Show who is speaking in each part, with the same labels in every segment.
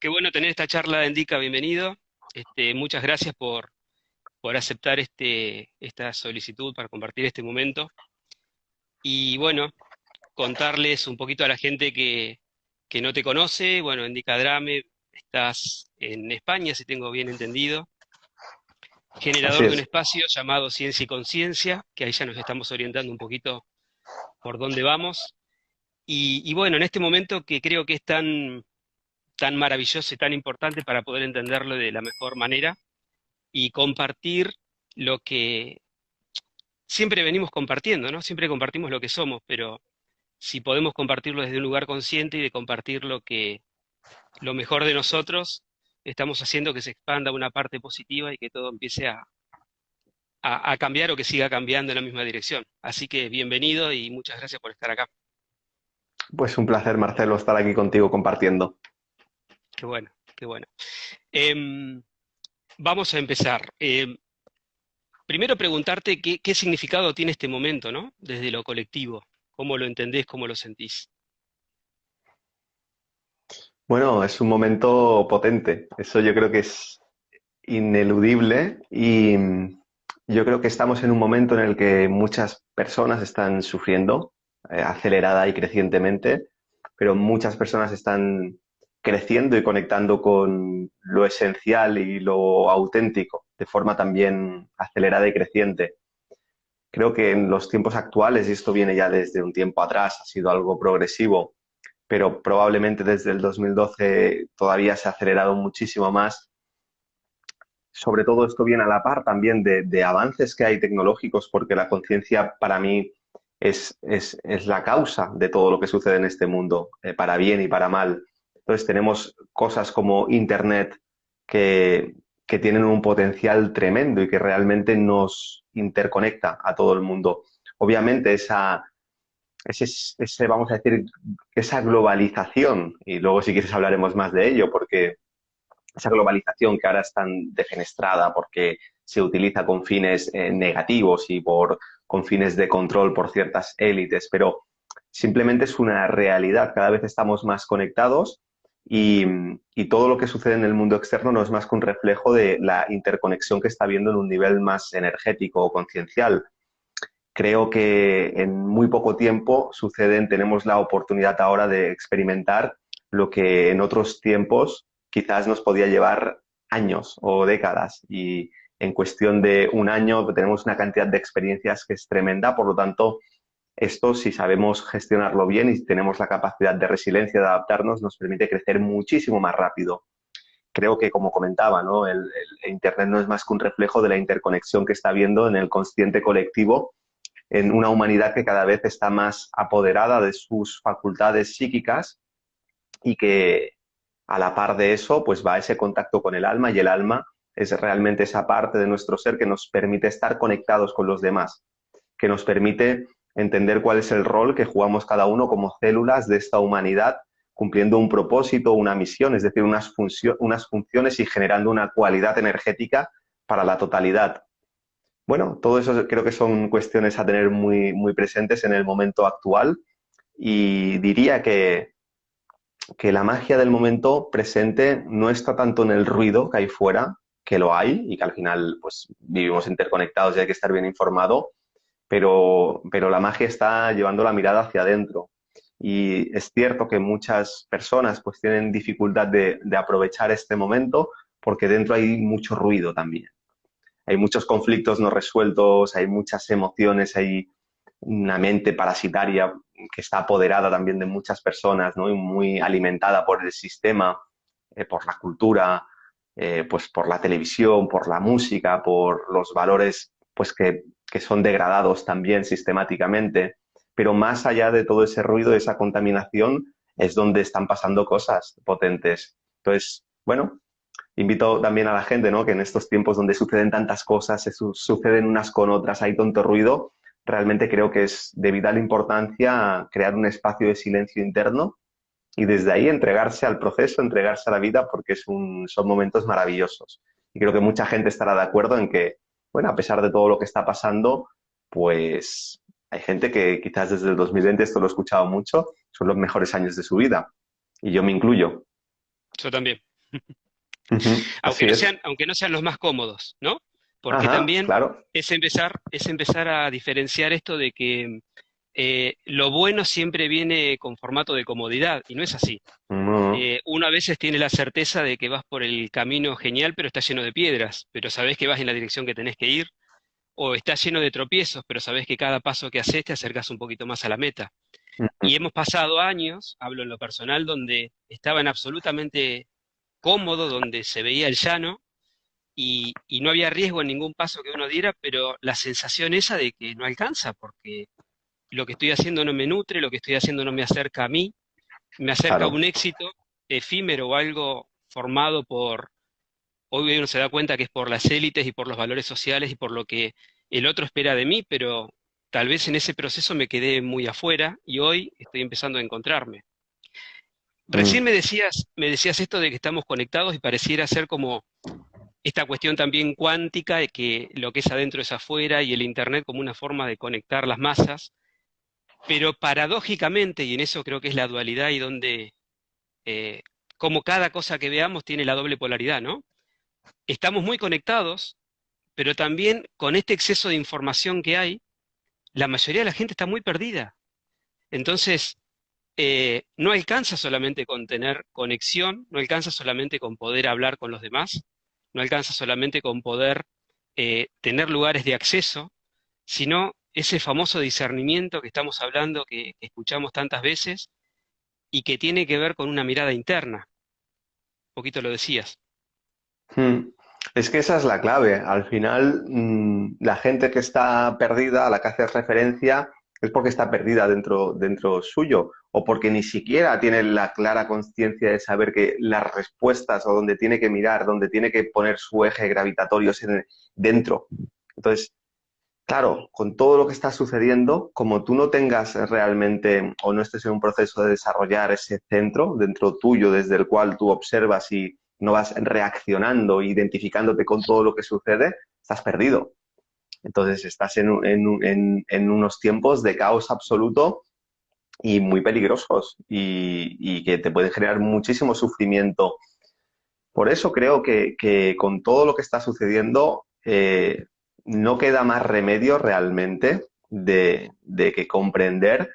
Speaker 1: qué bueno tener esta charla en Indica, bienvenido. Muchas gracias por aceptar esta solicitud para compartir este momento. Y bueno, contarles un poquito a la gente que no te conoce. Bueno, Indica Drame, estás en España, si tengo bien entendido,
Speaker 2: Así
Speaker 1: generador de un
Speaker 2: es.
Speaker 1: espacio llamado Ciencia y Conciencia, que ahí ya nos estamos orientando un poquito por dónde vamos. Y bueno, en este momento que creo que es tan maravilloso y tan importante para poder entenderlo de la mejor manera y compartir lo que siempre venimos compartiendo, ¿no? Siempre compartimos lo que somos, pero si podemos compartirlo desde un lugar consciente y de compartir lo mejor de nosotros, estamos haciendo que se expanda una parte positiva y que todo empiece a cambiar o que siga cambiando en la misma dirección. Así que bienvenido y muchas gracias por estar acá.
Speaker 2: Pues un placer, Marcelo, estar aquí contigo compartiendo.
Speaker 1: Qué bueno, qué bueno. Em, Vamos a empezar. Primero preguntarte qué significado tiene este momento, ¿no? Desde lo colectivo. ¿Cómo lo entendés, cómo lo sentís?
Speaker 2: Bueno, es un momento potente. Eso yo creo que es ineludible y yo creo que estamos en un momento en el que muchas personas están sufriendo acelerada y crecientemente, pero muchas personas están creciendo y conectando con lo esencial y lo auténtico de forma también acelerada y creciente. Creo que en los tiempos actuales, y esto viene ya desde un tiempo atrás, ha sido algo progresivo, pero probablemente desde el 2012 todavía se ha acelerado muchísimo más. Sobre todo esto viene a la par también de avances que hay tecnológicos, porque la conciencia para mí es la causa de todo lo que sucede en este mundo, para bien y para mal. Entonces tenemos cosas como Internet que, que tienen un potencial tremendo y que realmente nos interconecta a todo el mundo. Obviamente vamos a decir, esa globalización, y luego si quieres hablaremos más de ello, porque esa globalización que ahora es tan defenestrada porque se utiliza con fines negativos y con fines de control por ciertas élites, pero simplemente es una realidad. Cada vez estamos más conectados y, y todo lo que sucede en el mundo externo no es más que un reflejo de la interconexión que está habiendo en un nivel más energético o conciencial. Creo que en muy poco tiempo tenemos la oportunidad ahora de experimentar lo que en otros tiempos quizás nos podía llevar años o décadas. Y en cuestión de un año tenemos una cantidad de experiencias que es tremenda. Por lo tanto, esto, si sabemos gestionarlo bien y tenemos la capacidad de resiliencia, de adaptarnos, nos permite crecer muchísimo más rápido. Creo que, como comentaba, ¿no? El Internet no es más que un reflejo de la interconexión que está habiendo en el consciente colectivo, en una humanidad que cada vez está más apoderada de sus facultades psíquicas y que a la par de eso pues va ese contacto con el alma, y el alma es realmente esa parte de nuestro ser que nos permite estar conectados con los demás, que nos permite entender cuál es el rol que jugamos cada uno como células de esta humanidad, cumpliendo un propósito, una misión, es decir, unas funciones y generando una cualidad energética para la totalidad. Bueno, todo eso creo que son cuestiones a tener muy presentes en el momento actual, y diría que la magia del momento presente no está tanto en el ruido que hay fuera, que lo hay y que al final pues vivimos interconectados y hay que estar bien informado, pero la magia está llevando la mirada hacia adentro. Y es cierto que muchas personas pues tienen dificultad de aprovechar este momento porque dentro hay mucho ruido también. Hay muchos conflictos no resueltos, hay muchas emociones, hay una mente parasitaria que está apoderada también de muchas personas, ¿no? Y muy alimentada por el sistema, por la cultura, pues por la televisión, por la música, por los valores pues que son degradados también sistemáticamente. Pero más allá de todo ese ruido, de esa contaminación, es donde están pasando cosas potentes. Entonces, bueno, invito también a la gente, ¿no? Que en estos tiempos donde suceden tantas cosas, suceden unas con otras, hay tanto ruido, realmente creo que es de vital importancia crear un espacio de silencio interno y desde ahí entregarse al proceso, entregarse a la vida, porque son momentos maravillosos. Y creo que mucha gente estará de acuerdo en que, bueno, a pesar de todo lo que está pasando, pues hay gente que quizás desde el 2020, esto lo he escuchado mucho, son los mejores años de su vida. Y yo me incluyo.
Speaker 1: Yo también.
Speaker 2: Ujú. Así es.
Speaker 1: Aunque no sean los más cómodos, ¿no? Porque
Speaker 2: Ajá,
Speaker 1: también
Speaker 2: claro.
Speaker 1: es empezar a diferenciar esto de que lo bueno siempre viene con formato de comodidad, y no es así.
Speaker 2: No,
Speaker 1: Uno a veces tiene la certeza de que vas por el camino genial, pero está lleno de piedras, pero sabés que vas en la dirección que tenés que ir, o está lleno de tropiezos, pero sabés que cada paso que haces te acercas un poquito más a la meta.
Speaker 2: ujú,
Speaker 1: Y hemos pasado años, hablo en lo personal, donde estaban absolutamente cómodo, donde se veía el llano y no había riesgo en ningún paso que uno diera, pero la sensación esa de que no alcanza, porque lo que estoy haciendo no me nutre, lo que estoy haciendo no me acerca a mí, me acerca a
Speaker 2: claro.
Speaker 1: un éxito efímero o algo formado por, hoy uno se da cuenta que es por las élites y por los valores sociales y por lo que el otro espera de mí, pero tal vez en ese proceso me quedé muy afuera y hoy estoy empezando a encontrarme. Recién
Speaker 2: Mm,
Speaker 1: me decías esto de que estamos conectados y pareciera ser como esta cuestión también cuántica de que lo que es adentro es afuera y el Internet como una forma de conectar las masas, pero paradójicamente, y en eso creo que es la dualidad y donde eh, como cada cosa que veamos tiene la doble polaridad, ¿no? Estamos muy conectados, pero también con este exceso de información que hay, la mayoría de la gente está muy perdida. Entonces, no alcanza solamente con tener conexión, no alcanza solamente con poder hablar con los demás, no alcanza solamente con poder tener lugares de acceso, sino ese famoso discernimiento que estamos hablando, que escuchamos tantas veces y que tiene que ver con una mirada interna. Un poquito lo decías.
Speaker 2: mm. Es que esa es la clave. Al final, la gente que está perdida, a la que haces referencia, es porque está perdida dentro suyo o porque ni siquiera tiene la clara conciencia de saber que las respuestas o donde tiene que mirar, donde tiene que poner su eje gravitatorio es dentro. Entonces, claro, con todo lo que está sucediendo, como tú no tengas realmente o no estés en un proceso de desarrollar ese centro dentro tuyo desde el cual tú observas y no vas reaccionando, identificándote con todo lo que sucede, estás perdido. Entonces estás en unos tiempos de caos absoluto y muy peligrosos y que te pueden generar muchísimo sufrimiento. Por eso creo que con todo lo que está sucediendo, no queda más remedio realmente de que comprender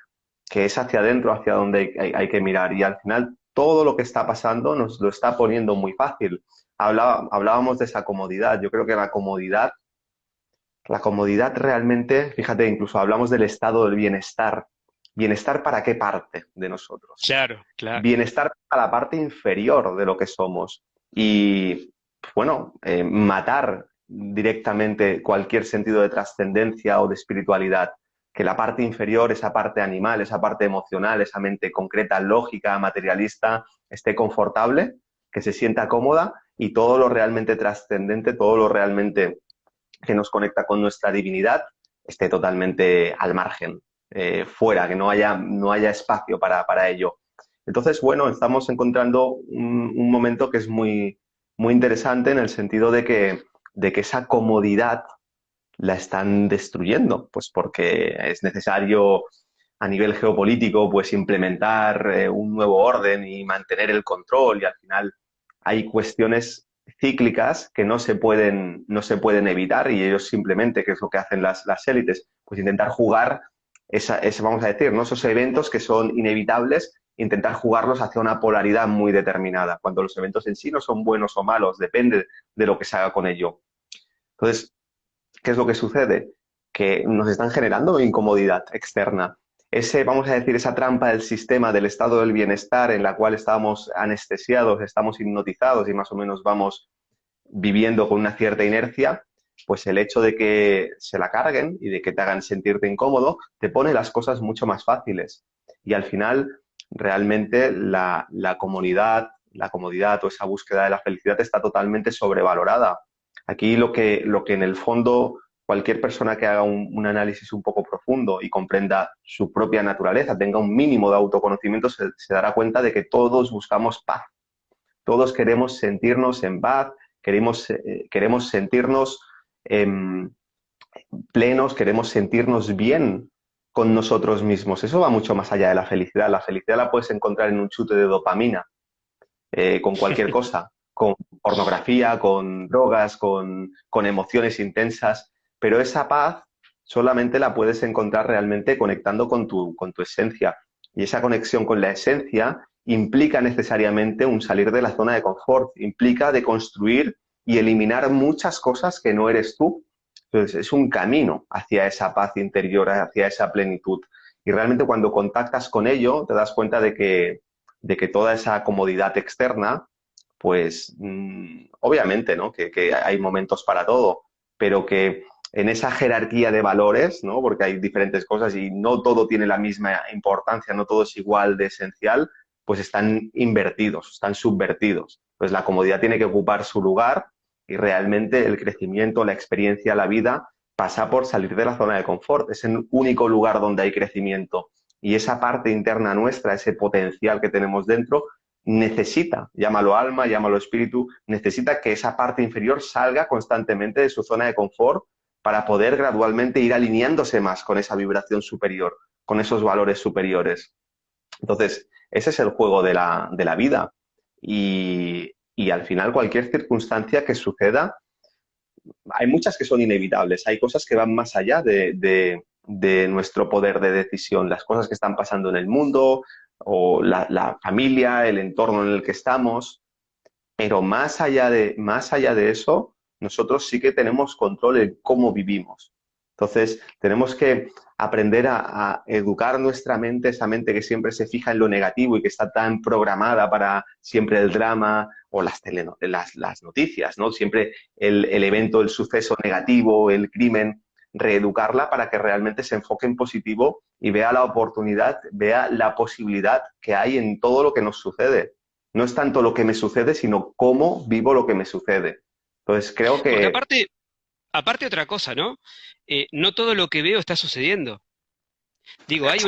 Speaker 2: que es hacia adentro, hacia donde hay que mirar. Y al final, todo lo que está pasando nos lo está poniendo muy fácil. Hablábamos de esa comodidad. Yo creo que la comodidad realmente, fíjate, incluso hablamos del estado del bienestar. ¿Bienestar para qué parte de nosotros?
Speaker 1: Claro, claro.
Speaker 2: Bienestar a la parte inferior de lo que somos. Y, bueno, matar directamente cualquier sentido de trascendencia o de espiritualidad. Que la parte inferior, esa parte animal, esa parte emocional, esa mente concreta, lógica, materialista, esté confortable, que se sienta cómoda y todo lo realmente trascendente, todo lo realmente que nos conecta con nuestra divinidad, esté totalmente al margen, fuera, que no haya espacio para ello. Entonces, bueno, estamos encontrando un momento que es muy, muy interesante en el sentido de que esa comodidad la están destruyendo, pues porque es necesario a nivel geopolítico pues implementar un nuevo orden y mantener el control y al final hay cuestiones cíclicas que no se pueden evitar y ellos simplemente, que es lo que hacen las élites, pues intentar jugar vamos a decir, ¿no? Esos eventos que son inevitables, intentar jugarlos hacia una polaridad muy determinada, cuando los eventos en sí no son buenos o malos, depende de lo que se haga con ello. Entonces, ¿qué es lo que sucede? Que nos están generando incomodidad externa. Vamos a decir, esa trampa del sistema del estado del bienestar en la cual estamos anestesiados, estamos hipnotizados y más o menos vamos viviendo con una cierta inercia, pues el hecho de que se la carguen y de que te hagan sentirte incómodo, te pone las cosas mucho más fáciles. Y al final, realmente la comodidad o esa búsqueda de la felicidad está totalmente sobrevalorada. Aquí lo que en el fondo cualquier persona que haga un análisis un poco profundo y comprenda su propia naturaleza, tenga un mínimo de autoconocimiento, se dará cuenta de que todos buscamos paz. Todos queremos sentirnos en paz, queremos sentirnos em, plenos, queremos sentirnos bien con nosotros mismos. Eso va mucho más allá de la felicidad. La felicidad la puedes encontrar en un chute de dopamina, con cualquier cosa, con pornografía, con drogas, con emociones intensas, pero esa paz solamente la puedes encontrar realmente conectando con tu esencia. Y esa conexión con la esencia implica necesariamente un salir de la zona de confort, implica de construir y eliminar muchas cosas que no eres tú. Entonces, es un camino hacia esa paz interior, hacia esa plenitud. Y realmente cuando contactas con ello, te das cuenta de que toda esa comodidad externa, pues obviamente, ¿no? Que hay momentos para todo, pero que en esa jerarquía de valores, ¿no? Porque hay diferentes cosas y no todo tiene la misma importancia, no todo es igual de esencial, pues están invertidos, están subvertidos. Pues la comodidad tiene que ocupar su lugar y realmente el crecimiento, la experiencia, la vida pasa por salir de la zona de confort. Es el único lugar donde hay crecimiento. Y esa parte interna nuestra, ese potencial que tenemos dentro, necesita, llámalo alma, llámalo espíritu, necesita que esa parte inferior salga constantemente de su zona de confort para poder gradualmente ir alineándose más con esa vibración superior, con esos valores superiores. Entonces, ese es el juego de la vida. Y al final, cualquier circunstancia que suceda, hay muchas que son inevitables, hay cosas que van más allá de nuestro poder de decisión, las cosas que están pasando en el mundo o la familia, el entorno en el que estamos, pero más allá de eso, nosotros sí que tenemos control en cómo vivimos. Entonces, tenemos que aprender a educar nuestra mente, esa mente que siempre se fija en lo negativo y que está tan programada para siempre el drama o las noticias, ¿no? Siempre el evento, el suceso negativo, el crimen, reeducarla para que realmente se enfoque en positivo y vea la oportunidad, vea la posibilidad que hay en todo lo que nos sucede. No es tanto lo que me sucede, sino cómo vivo lo que me sucede. Entonces, creo
Speaker 1: Porque
Speaker 2: que
Speaker 1: aparte otra cosa, ¿no? No todo lo que veo está sucediendo. Digo, hay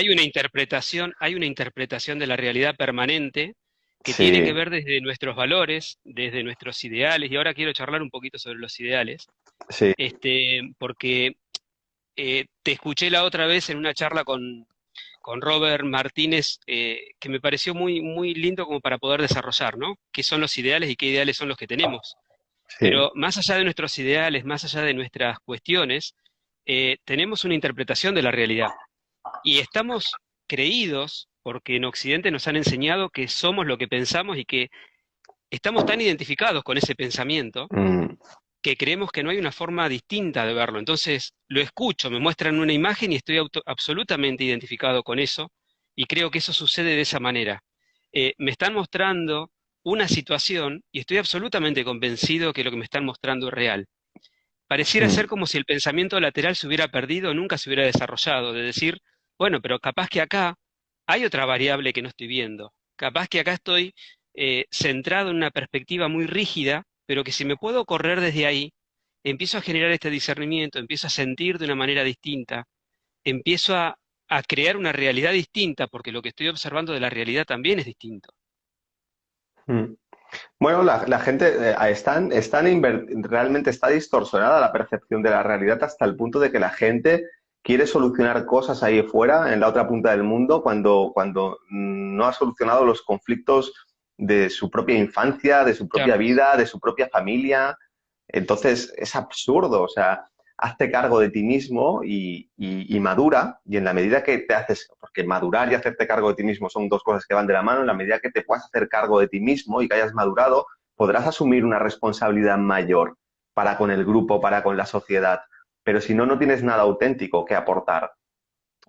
Speaker 1: una interpretación de la realidad permanente que tiene que
Speaker 2: sí,
Speaker 1: ver desde nuestros valores, desde nuestros ideales, y ahora quiero charlar un poquito sobre los ideales,
Speaker 2: sí,
Speaker 1: porque te escuché la otra vez en una charla con Robert Martínez, que me pareció muy, muy lindo como para poder desarrollar, ¿no? ¿Qué son los ideales y qué ideales son los que tenemos?
Speaker 2: sí.
Speaker 1: Pero más allá de nuestros ideales, más allá de nuestras cuestiones, tenemos una interpretación de la realidad. Y estamos creídos, porque en Occidente nos han enseñado que somos lo que pensamos y que estamos tan identificados con ese pensamiento
Speaker 2: Mm,
Speaker 1: que creemos que no hay una forma distinta de verlo. Entonces, lo escucho, me muestran una imagen y estoy absolutamente identificado con eso y creo que eso sucede de esa manera. Me están mostrando una situación y estoy absolutamente convencido que lo que me están mostrando es real. Pareciera ser
Speaker 2: mm,
Speaker 1: como si el pensamiento lateral se hubiera perdido, nunca se hubiera desarrollado, de decir, bueno, pero capaz que acá hay otra variable que no estoy viendo. Capaz que acá estoy centrado en una perspectiva muy rígida, pero que si me puedo correr desde ahí, empiezo a generar este discernimiento, empiezo a sentir de una manera distinta, empiezo a crear una realidad distinta, porque lo que estoy observando de la realidad también es distinto.
Speaker 2: mm. Bueno, la gente realmente está distorsionada la percepción de la realidad hasta el punto de que la gente quiere solucionar cosas ahí fuera, en la otra punta del mundo, cuando no ha solucionado los conflictos de su propia infancia, de su propia
Speaker 1: Internos.
Speaker 2: vida, de su propia familia. Entonces, es absurdo, o sea, hazte cargo de ti mismo y madura, y en la medida que te haces, porque madurar y hacerte cargo de ti mismo son dos cosas que van de la mano, en la medida que te puedas hacer cargo de ti mismo y que hayas madurado, podrás asumir una responsabilidad mayor para con el grupo, para con la sociedad. Pero si no, no tienes nada auténtico que aportar.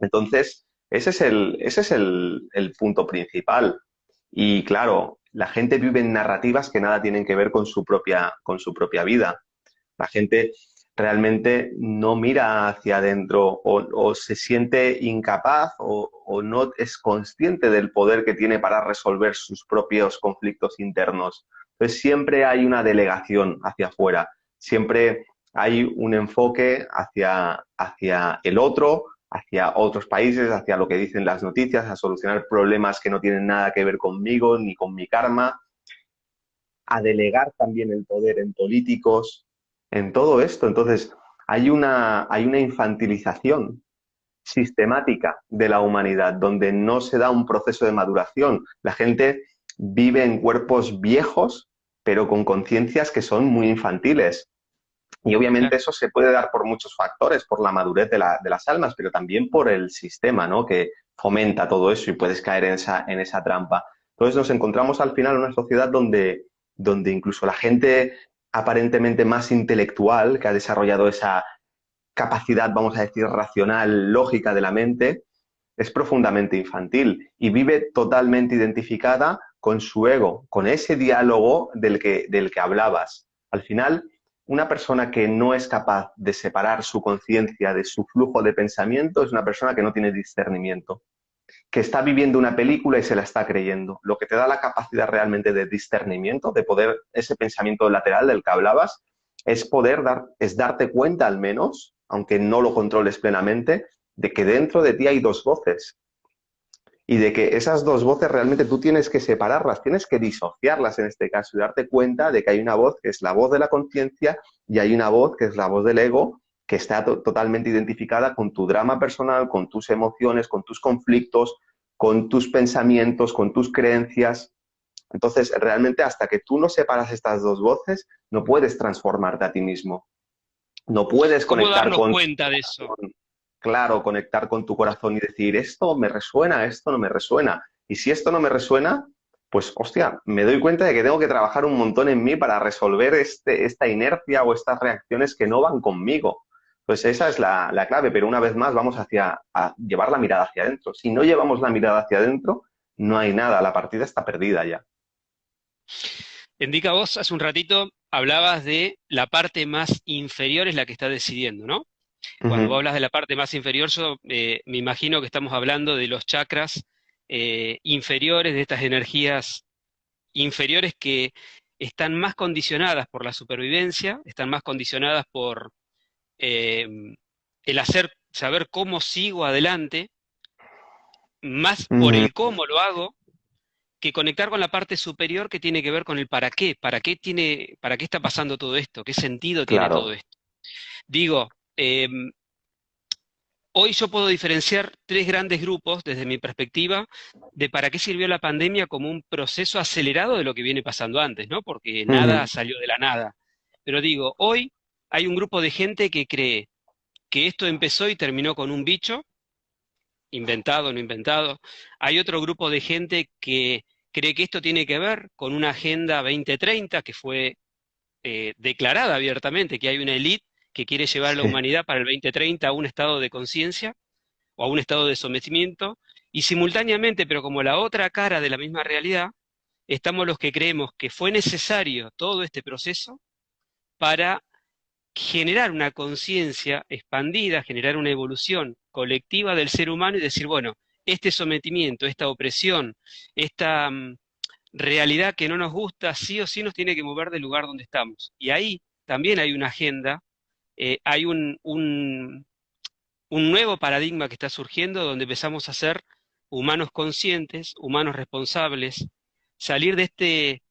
Speaker 2: Entonces, ese es el punto principal. Y claro, la gente vive en narrativas que nada tienen que ver con su propia vida. La gente realmente no mira hacia adentro o se siente incapaz o no es consciente del poder que tiene para resolver sus propios conflictos internos. Entonces siempre hay una delegación hacia afuera, siempre hay un enfoque hacia el otro, hacia otros países, hacia lo que dicen las noticias, a solucionar problemas que no tienen nada que ver conmigo ni con mi karma, a delegar también el poder en políticos, en todo esto. Entonces, hay una infantilización sistemática de la humanidad, donde no se da un proceso de maduración. La gente vive en cuerpos viejos, pero con conciencias que son muy infantiles. Y obviamente
Speaker 1: Claro.
Speaker 2: eso se puede dar por muchos factores, por la madurez de las almas, pero también por el sistema, ¿no? Que fomenta todo eso y puedes caer en esa trampa. Entonces nos encontramos al final en una sociedad donde incluso la gente aparentemente más intelectual, que ha desarrollado esa capacidad, vamos a decir, racional, lógica de la mente, es profundamente infantil y vive totalmente identificada con su ego, con ese diálogo del que hablabas. Al final, una persona que no es capaz de separar su conciencia de su flujo de pensamiento es una persona que no tiene discernimiento, que está viviendo una película y se la está creyendo. Lo que te da la capacidad realmente de discernimiento, de poder, ese pensamiento lateral del que hablabas, es es darte cuenta al menos, aunque no lo controles plenamente, de que dentro de ti hay dos voces y de que esas dos voces realmente tú tienes que separarlas, tienes que disociarlas en este caso y darte cuenta de que hay una voz que es la voz de la conciencia y hay una voz que es la voz del ego que está totalmente identificada con tu drama personal, con tus emociones, con tus conflictos, con tus pensamientos, con tus creencias. Entonces, realmente hasta que tú no separas estas dos voces, no puedes transformarte a ti mismo. No puedes
Speaker 1: ¿Cómo
Speaker 2: conectar
Speaker 1: darnos
Speaker 2: con
Speaker 1: cuenta de eso?
Speaker 2: claro, conectar con tu corazón y decir, esto me resuena, esto no me resuena. Y si esto no me resuena, pues, hostia, me doy cuenta de que tengo que trabajar un montón en mí para resolver esta inercia o estas reacciones que no van conmigo. Pues esa es la clave, pero una vez más vamos a llevar la mirada hacia adentro. Si no llevamos la mirada hacia adentro, no hay nada, la partida está perdida ya.
Speaker 1: Indica, vos hace un ratito hablabas de la parte más inferior es la que está decidiendo, ¿no? Cuando vos
Speaker 2: Ujú,
Speaker 1: hablas de la parte más inferior, yo me imagino que estamos hablando de los chakras inferiores, de estas energías inferiores que están más condicionadas por la supervivencia, están más condicionadas por eh, el saber cómo sigo adelante, más por
Speaker 2: ujú,
Speaker 1: el cómo lo hago, que conectar con la parte superior que tiene que ver con el para qué está pasando todo esto, qué sentido tiene todo
Speaker 2: claro.
Speaker 1: esto. Digo, hoy yo puedo diferenciar tres grandes grupos desde mi perspectiva de para qué sirvió la pandemia como un proceso acelerado de lo que viene pasando antes, ¿no? Porque nada
Speaker 2: Ujú,
Speaker 1: salió de la nada. Pero digo, hoy hay un grupo de gente que cree que esto empezó y terminó con un bicho, inventado o no inventado. Hay otro grupo de gente que cree que esto tiene que ver con una Agenda 2030 que fue declarada abiertamente, que hay una élite que quiere llevar a la
Speaker 2: sí,
Speaker 1: humanidad para el 2030 a un estado de conciencia o a un estado de sometimiento, y simultáneamente, pero como la otra cara de la misma realidad, estamos los que creemos que fue necesario todo este proceso para generar una conciencia expandida, generar una evolución colectiva del ser humano y decir, bueno, este sometimiento, esta opresión, esta realidad que no nos gusta, sí o sí nos tiene que mover del lugar donde estamos. Y ahí también hay una agenda, hay un nuevo paradigma que está surgiendo donde empezamos a ser humanos conscientes, humanos responsables, salir de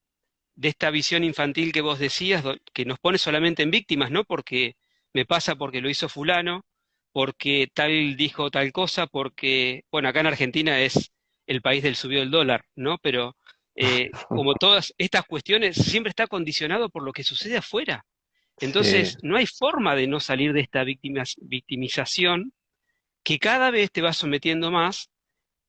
Speaker 1: esta visión infantil que vos decías, que nos pone solamente en víctimas, ¿no? Porque me pasa porque lo hizo fulano, porque tal dijo tal cosa, porque, bueno, acá en Argentina es el país del subió el dólar, ¿no? Pero como todas estas cuestiones, siempre está condicionado por lo que sucede afuera.
Speaker 2: sí.
Speaker 1: Entonces, no hay forma de no salir de esta victimización que cada vez te va sometiendo más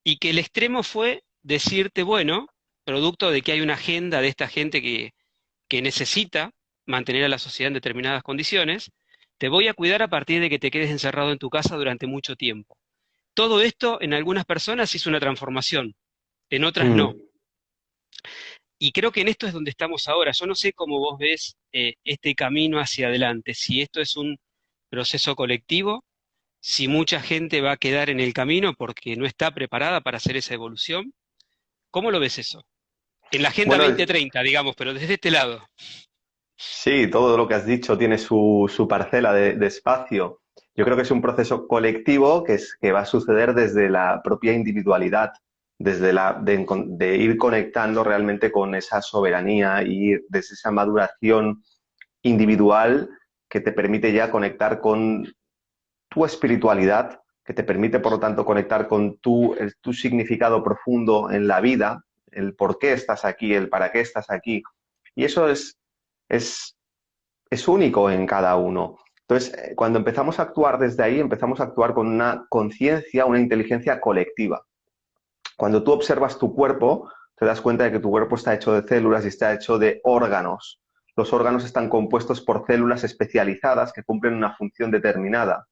Speaker 1: y que el extremo fue decirte, bueno, producto de que hay una agenda de esta gente que necesita mantener a la sociedad en determinadas condiciones, te voy a cuidar a partir de que te quedes encerrado en tu casa durante mucho tiempo. Todo esto en algunas personas hizo una transformación, en otras no.
Speaker 2: Mm.
Speaker 1: Y creo que en esto es donde estamos ahora. Yo no sé cómo vos ves este camino hacia adelante, si esto es un proceso colectivo, si mucha gente va a quedar en el camino porque no está preparada para hacer esa evolución. ¿Cómo lo ves eso? En la Agenda
Speaker 2: Bueno,
Speaker 1: 2030, digamos, pero desde este lado.
Speaker 2: sí, todo lo que has dicho tiene su parcela de espacio. Yo creo que es un proceso colectivo que va a suceder desde la propia individualidad, de ir conectando realmente con esa soberanía y desde esa maduración individual que te permite ya conectar con tu espiritualidad, que te permite, por lo tanto, conectar con tu significado profundo en la vida, el por qué estás aquí, el para qué estás aquí, Y eso es, es único en cada uno. Entonces, cuando empezamos a actuar desde ahí, empezamos a actuar con una conciencia, una inteligencia colectiva. Cuando tú observas tu cuerpo, te das cuenta de que tu cuerpo está hecho de células y está hecho de órganos. Los órganos están compuestos por células especializadas que cumplen una función determinada.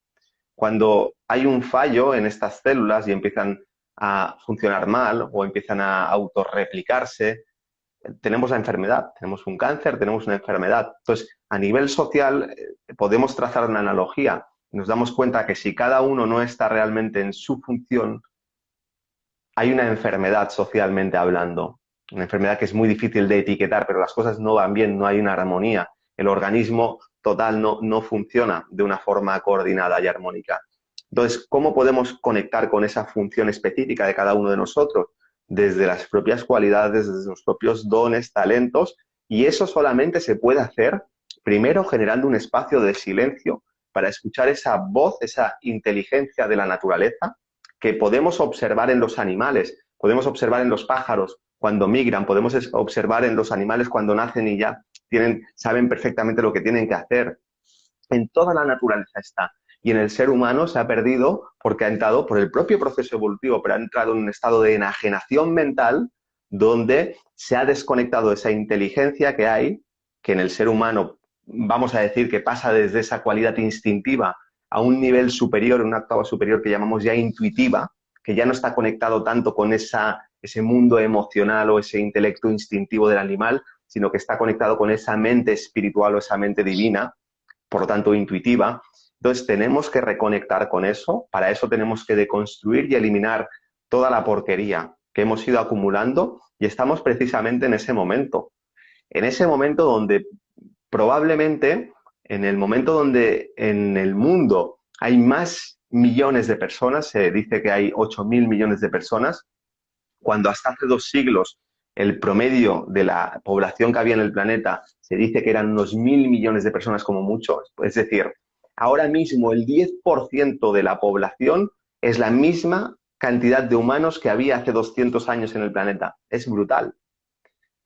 Speaker 2: Cuando hay un fallo en estas células y empiezan a funcionar mal o empiezan a autorreplicarse, tenemos la enfermedad, tenemos un cáncer, tenemos una enfermedad. Entonces, a nivel social, podemos trazar una analogía. Nos damos cuenta que si cada uno no está realmente en su función, hay una enfermedad socialmente hablando, una enfermedad que es muy difícil de etiquetar, pero las cosas no van bien, no hay una armonía. El organismo total no funciona de una forma coordinada y armónica. Entonces, ¿cómo podemos conectar con esa función específica de cada uno de nosotros? Desde las propias cualidades, desde los propios dones, talentos, y eso solamente se puede hacer primero generando un espacio de silencio para escuchar esa voz, esa inteligencia de la naturaleza que podemos observar en los animales, podemos observar en los pájaros cuando migran, podemos observar en los animales cuando nacen y ya saben perfectamente lo que tienen que hacer. En toda la naturaleza está. Y en el ser humano se ha perdido porque ha entrado por el propio proceso evolutivo, pero ha entrado en un estado de enajenación mental donde se ha desconectado esa inteligencia que hay, que en el ser humano vamos a decir que pasa desde esa cualidad instintiva a un nivel superior, una octava superior que llamamos ya intuitiva, que ya no está conectado tanto con ese mundo emocional o ese intelecto instintivo del animal, sino que está conectado con esa mente espiritual o esa mente divina, por lo tanto intuitiva. Entonces tenemos que reconectar con eso, para eso tenemos que deconstruir y eliminar toda la porquería que hemos ido acumulando y estamos precisamente en ese momento donde probablemente en el momento donde en el mundo hay más millones de personas, se dice que hay 8.000 millones de personas, cuando hasta hace 2 siglos el promedio de la población que había en el planeta se dice que eran unos 1.000 millones de personas como mucho. Es decir, ahora mismo el 10% de la población es la misma cantidad de humanos que había hace 200 años en el planeta. Es brutal.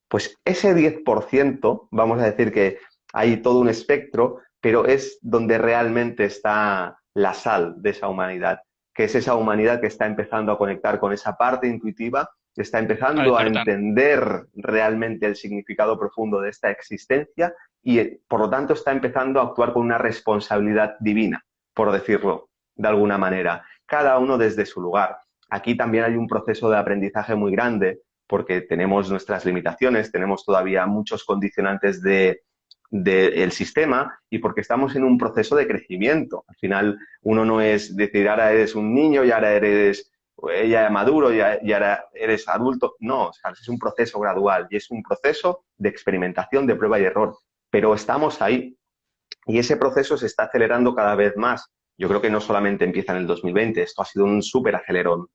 Speaker 2: Pues ese 10%, vamos a decir que hay todo un espectro, pero es donde realmente está la sal de esa humanidad, que es esa humanidad que está empezando a conectar con esa parte intuitiva, que está
Speaker 1: A
Speaker 2: empezando a
Speaker 1: despertar.
Speaker 2: entender realmente el significado profundo de esta existencia y, por lo tanto, está empezando a actuar con una responsabilidad divina, por decirlo de alguna manera, cada uno desde su lugar. Aquí también hay un proceso de aprendizaje muy grande porque tenemos nuestras limitaciones, tenemos todavía muchos condicionantes del sistema y porque estamos en un proceso de crecimiento. Al final, uno no es decir, ahora eres un niño y ahora eres ya maduro y ahora eres adulto. No, o sea, es un proceso gradual y es un proceso de experimentación, de prueba y error. Pero estamos ahí y ese proceso se está acelerando cada vez más. Yo creo que no solamente empieza en el 2020, esto ha sido un súper acelerón,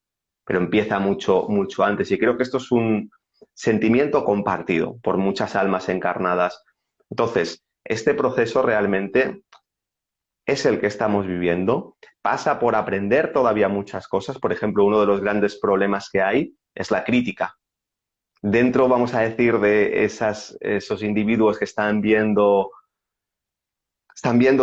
Speaker 2: pero empieza mucho, mucho antes. Y creo que esto es un sentimiento compartido por muchas almas encarnadas. Entonces, este proceso realmente es el que estamos viviendo. Pasa por aprender todavía muchas cosas. Por ejemplo, uno de los grandes problemas que hay es la crítica. Dentro, vamos a decir, de esos individuos que están viendo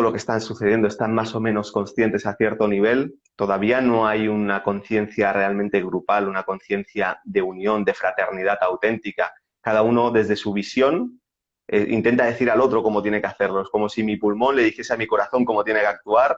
Speaker 2: lo que está sucediendo, están más o menos conscientes a cierto nivel, todavía no hay una conciencia realmente grupal, una conciencia de unión, de fraternidad auténtica. Cada uno desde su visión intenta decir al otro cómo tiene que hacerlo. Es como si mi pulmón le dijese a mi corazón cómo tiene que actuar,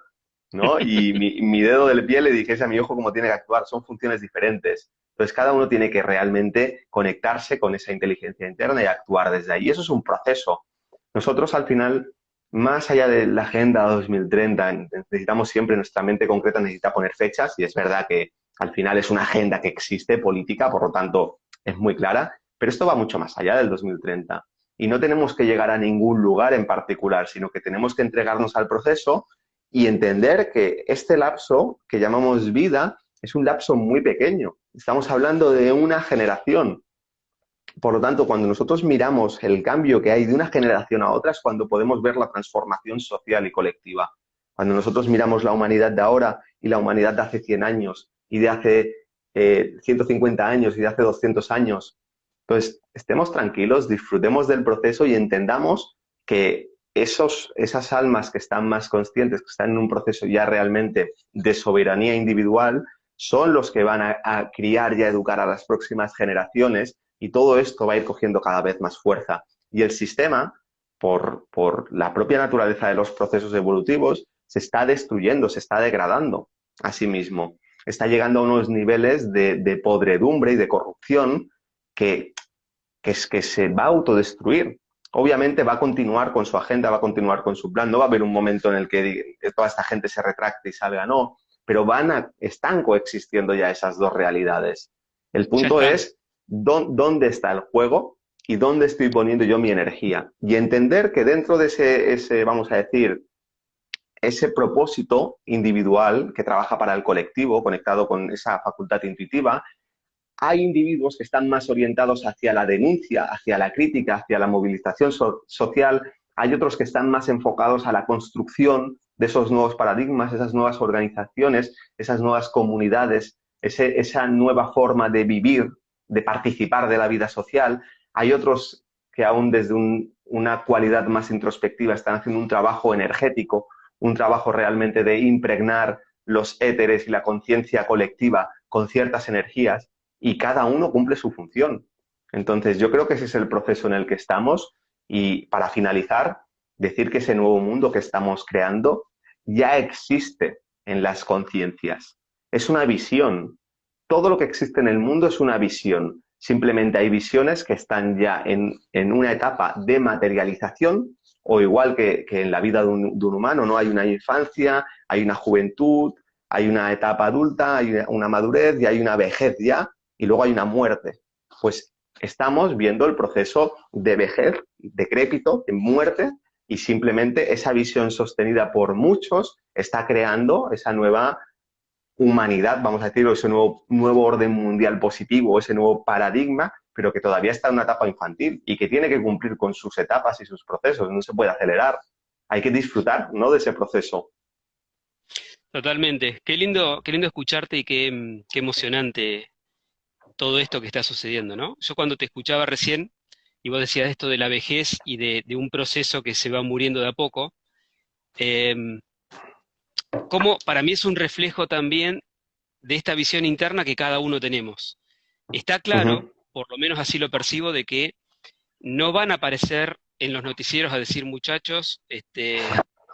Speaker 2: ¿no? Y mi dedo del pie le dijese a mi ojo cómo tiene que actuar. Son funciones diferentes. Entonces, cada uno tiene que realmente conectarse con esa inteligencia interna y actuar desde ahí. Y eso es un proceso. Nosotros, al final, más allá de la Agenda 2030, necesitamos siempre, nuestra mente concreta necesita poner fechas y es verdad que al final es una agenda que existe, política, por lo tanto es muy clara, pero esto va mucho más allá del 2030 y no tenemos que llegar a ningún lugar en particular, sino que tenemos que entregarnos al proceso y entender que este lapso que llamamos vida es un lapso muy pequeño. Estamos hablando de una generación. Por lo tanto, cuando nosotros miramos el cambio que hay de una generación a otra es cuando podemos ver la transformación social y colectiva. Cuando nosotros miramos la humanidad de ahora y la humanidad de hace 100 años y de hace 150 años y de hace 200 años, Entonces, estemos tranquilos, disfrutemos del proceso y entendamos que esas almas que están más conscientes, que están en un proceso ya realmente de soberanía individual, son los que van a criar y a educar a las próximas generaciones y todo esto va a ir cogiendo cada vez más fuerza. Y el sistema, por la propia naturaleza de los procesos evolutivos, se está destruyendo, se está degradando a sí mismo. Está llegando a unos niveles de podredumbre y de corrupción que, que se va a autodestruir. Obviamente va a continuar con su agenda, va a continuar con su plan, no va a haber un momento en el que toda esta gente se retracte y salga, no, pero están coexistiendo ya esas dos realidades. El
Speaker 1: Ya
Speaker 2: punto
Speaker 1: están.
Speaker 2: es dónde está el juego y dónde estoy poniendo yo mi energía. Y entender que dentro de vamos a decir, ese propósito individual que trabaja para el colectivo, conectado con esa facultad intuitiva, hay individuos que están más orientados hacia la denuncia, hacia la crítica, hacia la movilización social. Hay otros que están más enfocados a la construcción de esos nuevos paradigmas, esas nuevas organizaciones, esas nuevas comunidades, esa nueva forma de vivir, de participar de la vida social. Hay otros que aún desde una cualidad más introspectiva están haciendo un trabajo energético, un trabajo realmente de impregnar los éteres y la conciencia colectiva con ciertas energías y cada uno cumple su función. Entonces, yo creo que ese es el proceso en el que estamos y para finalizar, decir que ese nuevo mundo que estamos creando ya existe en las conciencias. Es una visión. Todo lo que existe en el mundo es una visión. Simplemente hay visiones que están ya en una etapa de materialización o igual que en la vida de un humano, ¿no? Hay una infancia, hay una juventud, hay una etapa adulta, hay una madurez y hay una vejez ya y luego hay una muerte. Pues estamos viendo el proceso de vejez, decrépito, de muerte, y simplemente esa visión sostenida por muchos está creando esa nueva humanidad, vamos a decirlo, ese nuevo orden mundial positivo, ese nuevo paradigma, pero que todavía está en una etapa infantil y que tiene que cumplir con sus etapas y sus procesos, no se puede acelerar. Hay que disfrutar, ¿no?, de ese proceso.
Speaker 1: Totalmente. Qué lindo escucharte y qué emocionante todo esto que está sucediendo, ¿no? Yo cuando te escuchaba recién, y vos decías esto de la vejez y de un proceso que se va muriendo de a poco, eh, como para mí es un reflejo también de esta visión interna que cada uno tenemos. Está
Speaker 2: Uh
Speaker 1: claro,
Speaker 2: -huh.
Speaker 1: por lo menos así lo percibo, de que no van a aparecer en los noticieros a decir, muchachos,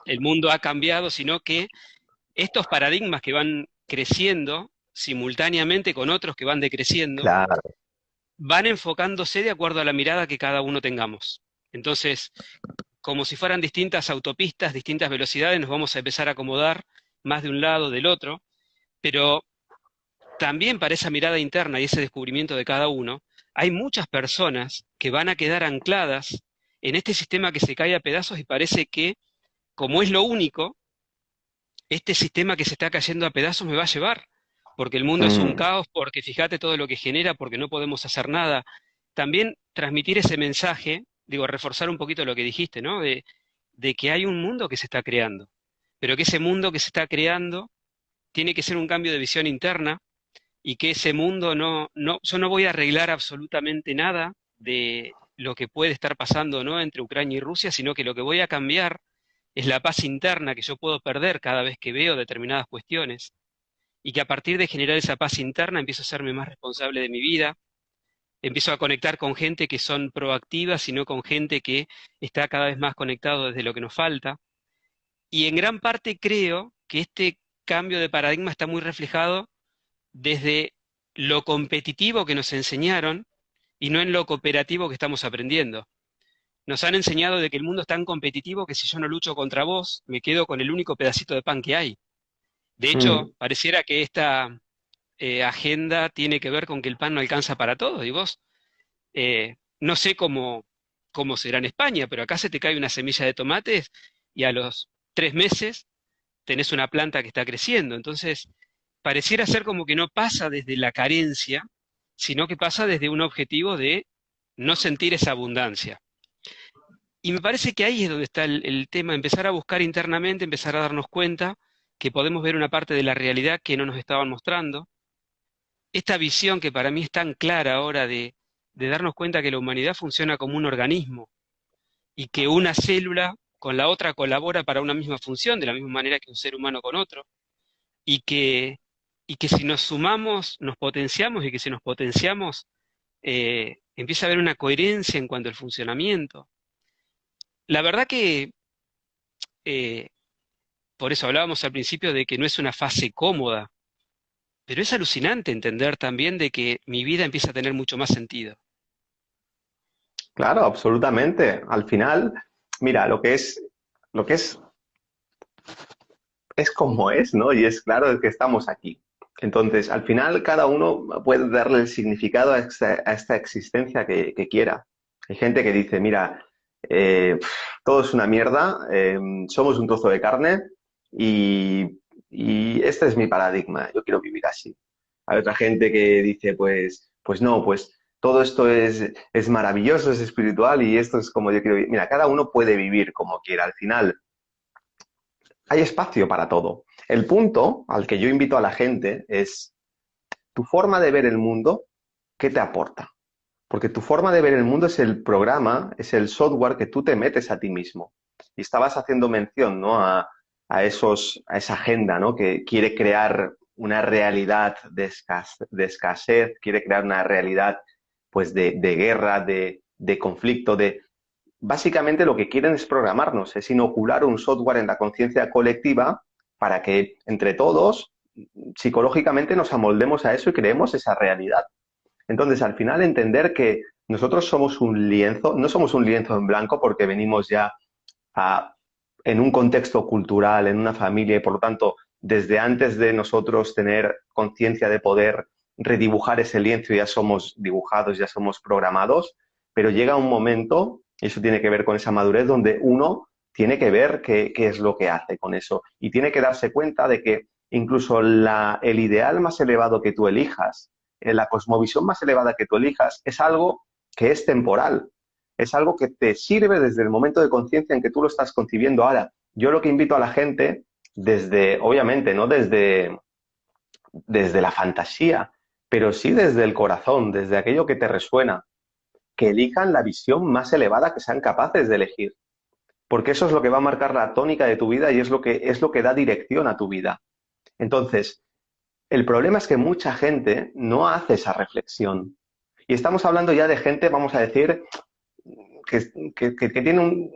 Speaker 1: el mundo ha cambiado, sino que estos paradigmas que van creciendo simultáneamente con otros que van decreciendo,
Speaker 2: Claro.
Speaker 1: van enfocándose de acuerdo a la mirada que cada uno tengamos. Entonces, como si fueran distintas autopistas, distintas velocidades, nos vamos a empezar a acomodar más de un lado, del otro, pero también para esa mirada interna y ese descubrimiento de cada uno, hay muchas personas que van a quedar ancladas en este sistema que se cae a pedazos y parece que, como es lo único, este sistema que se está cayendo a pedazos me va a llevar, porque el mundo es un
Speaker 2: Mm.
Speaker 1: caos, porque fíjate todo lo que genera, porque no podemos hacer nada. También transmitir ese mensaje, digo, reforzar un poquito lo que dijiste, ¿no? De que hay un mundo que se está creando, pero que ese mundo que se está creando tiene que ser un cambio de visión interna y que ese mundo yo no voy a arreglar absolutamente nada de lo que puede estar pasando, ¿no?, entre Ucrania y Rusia, sino que lo que voy a cambiar es la paz interna que yo puedo perder cada vez que veo determinadas cuestiones, y que a partir de generar esa paz interna empiezo a serme más responsable de mi vida, empiezo a conectar con gente que son proactivas, sino con gente que está cada vez más conectado desde lo que nos falta. Y en gran parte creo que este cambio de paradigma está muy reflejado desde lo competitivo que nos enseñaron y no en lo cooperativo que estamos aprendiendo. Nos han enseñado de que el mundo es tan competitivo que si yo no lucho contra vos, me quedo con el único pedacito de pan que hay. De hecho,
Speaker 2: Mm.
Speaker 1: pareciera que esta agenda tiene que ver con que el pan no alcanza para todos. Y vos, no sé cómo será en España, pero acá se te cae una semilla de tomates y a los 3 meses tenés una planta que está creciendo. Entonces, pareciera ser como que no pasa desde la carencia, sino que pasa desde un objetivo de no sentir esa abundancia. Y me parece que ahí es donde está el tema, empezar a buscar internamente, empezar a darnos cuenta que podemos ver una parte de la realidad que no nos estaban mostrando. Esta visión que para mí es tan clara ahora de darnos cuenta que la humanidad funciona como un organismo y que una célula con la otra colabora para una misma función, de la misma manera que un ser humano con otro, y que, y que si nos sumamos, nos potenciamos, y que si nos potenciamos, empieza a haber una coherencia en cuanto al funcionamiento. La verdad que, eh, por eso hablábamos al principio de que no es una fase cómoda, pero es alucinante entender también de que mi vida empieza a tener mucho más sentido.
Speaker 2: Claro, absolutamente. Al final, mira, lo que es como es, ¿no? Y es claro que estamos aquí. Entonces, al final, cada uno puede darle el significado a esta existencia que quiera. Hay gente que dice, mira, todo es una mierda, somos un trozo de carne y este es mi paradigma, yo quiero vivir así. Hay otra gente que dice, pues no, pues todo esto es maravilloso, es espiritual y esto es como yo quiero vivir. Mira, cada uno puede vivir como quiera. Al final, hay espacio para todo. El punto al que yo invito a la gente es tu forma de ver el mundo, ¿qué te aporta? Porque tu forma de ver el mundo es el programa, es el software que tú te metes a ti mismo. Y estabas haciendo mención, ¿no? A esa agenda, ¿no? Que quiere crear una realidad de escasez, quiere crear una realidad pues de guerra, de conflicto, de básicamente lo que quieren es programarnos, es inocular un software en la conciencia colectiva para que entre todos psicológicamente nos amoldemos a eso y creemos esa realidad. Entonces, al final, entender que nosotros somos un lienzo, no somos un lienzo en blanco porque venimos ya a, en un contexto cultural, en una familia, y por lo tanto, desde antes de nosotros tener conciencia de poder redibujar ese lienzo, ya somos dibujados, ya somos programados, pero llega un momento, y eso tiene que ver con esa madurez, donde uno tiene que ver qué es lo que hace con eso y tiene que darse cuenta de que incluso el ideal más elevado que tú elijas, la cosmovisión más elevada que tú elijas, es algo que es temporal, es algo que te sirve desde el momento de conciencia en que tú lo estás concibiendo. Ahora, yo lo que invito a la gente, desde, obviamente, no desde la fantasía, pero sí desde el corazón, desde aquello que te resuena, que elijan la visión más elevada que sean capaces de elegir. Porque eso es lo que va a marcar la tónica de tu vida y es lo que da dirección a tu vida. Entonces, el problema es que mucha gente no hace esa reflexión. Y estamos hablando ya de gente, vamos a decir, que tiene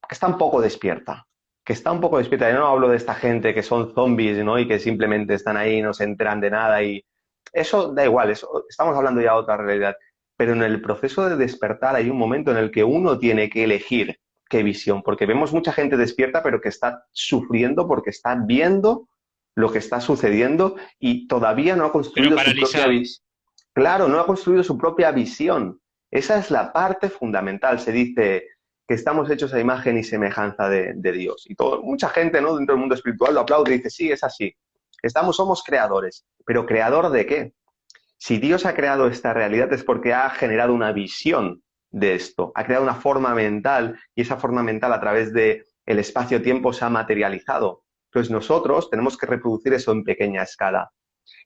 Speaker 2: que está un poco despierta. Que está un poco despierta. Yo no hablo de esta gente que son zombies, ¿no? Y que simplemente están ahí, no se enteran de nada. Y eso da igual, estamos hablando ya de otra realidad. Pero en el proceso de despertar hay un momento en el que uno tiene que elegir qué visión. Porque vemos mucha gente despierta, pero que está sufriendo porque está viendo lo que está sucediendo y todavía no ha
Speaker 1: Pero
Speaker 2: construido su propia visión.
Speaker 1: paralizados.
Speaker 2: Claro, no ha construido su propia visión. Esa es la parte fundamental. Se dice que estamos hechos a imagen y semejanza de Dios. Y mucha gente, ¿no? Dentro del mundo espiritual lo aplaude y dice, sí, es así. Somos creadores. ¿Pero creador de qué? Si Dios ha creado esta realidad es porque ha generado una visión de esto, ha creado una forma mental y esa forma mental a través de el espacio-tiempo se ha materializado. Entonces nosotros tenemos que reproducir eso en pequeña escala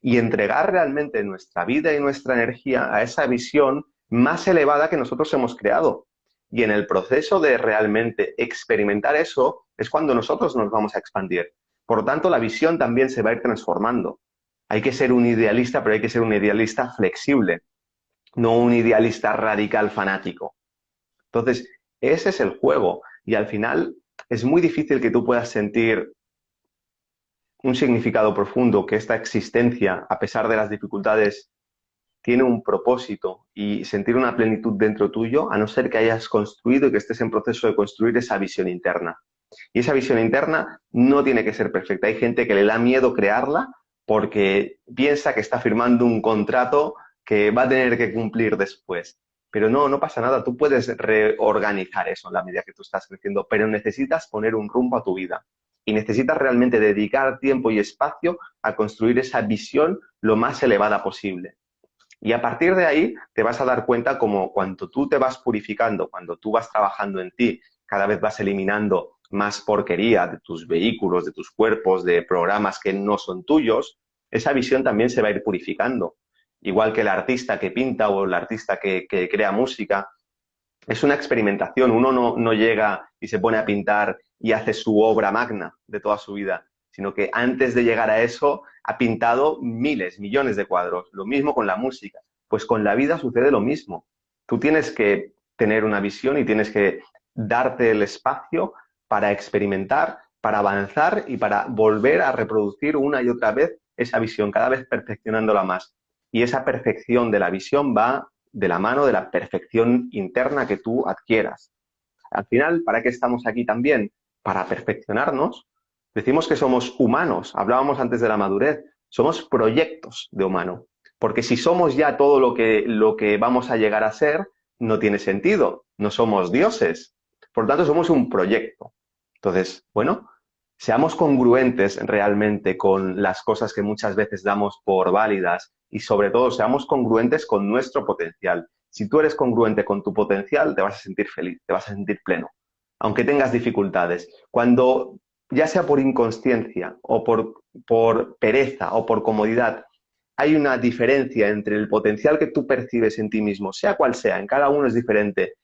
Speaker 2: y entregar realmente nuestra vida y nuestra energía a esa visión más elevada que nosotros hemos creado. Y en el proceso de realmente experimentar eso es cuando nosotros nos vamos a expandir. Por lo tanto, la visión también se va a ir transformando. Hay que ser un idealista, pero hay que ser un idealista flexible, no un idealista radical fanático. Entonces, ese es el juego. Y al final es muy difícil que tú puedas sentir un significado profundo, que esta existencia, a pesar de las dificultades, tiene un propósito y sentir una plenitud dentro tuyo, a no ser que hayas construido y que estés en proceso de construir esa visión interna. Y esa visión interna no tiene que ser perfecta. Hay gente que le da miedo crearla porque piensa que está firmando un contrato que va a tener que cumplir después. Pero no, no pasa nada. Tú puedes reorganizar eso en la medida que tú estás creciendo, pero necesitas poner un rumbo a tu vida. Y necesitas realmente dedicar tiempo y espacio a construir esa visión lo más elevada posible. Y a partir de ahí te vas a dar cuenta como cuando tú te vas purificando, cuando tú vas trabajando en ti, cada vez vas eliminando más porquería de tus vehículos, de tus cuerpos, de programas que no son tuyos, esa visión también se va a ir purificando. igual que el artista que pinta o el artista que crea música. Es una experimentación. Uno no llega y se pone a pintar y hace su obra magna de toda su vida, sino que antes de llegar a eso ha pintado miles, millones de cuadros. Lo mismo con la música. Pues con la vida sucede lo mismo. Tú tienes que tener una visión y tienes que darte el espacio para experimentar, para avanzar y para volver a reproducir una y otra vez esa visión, cada vez perfeccionándola más. Y esa perfección de la visión va de la mano de la perfección interna que tú adquieras. Al final, ¿para qué estamos aquí también? Para perfeccionarnos. Decimos que somos humanos, hablábamos antes de la madurez, somos proyectos de humano, porque si somos ya todo lo que vamos a llegar a ser, no tiene sentido, no somos dioses, por lo tanto somos un proyecto. Entonces, bueno, seamos congruentes realmente con las cosas que muchas veces damos por válidas y sobre todo seamos congruentes con nuestro potencial. Si tú eres congruente con tu potencial, te vas a sentir feliz, te vas a sentir pleno, aunque tengas dificultades. Cuando, ya sea por inconsciencia o por pereza o por comodidad, hay una diferencia entre el potencial que tú percibes en ti mismo, sea cual sea, en cada uno es diferente,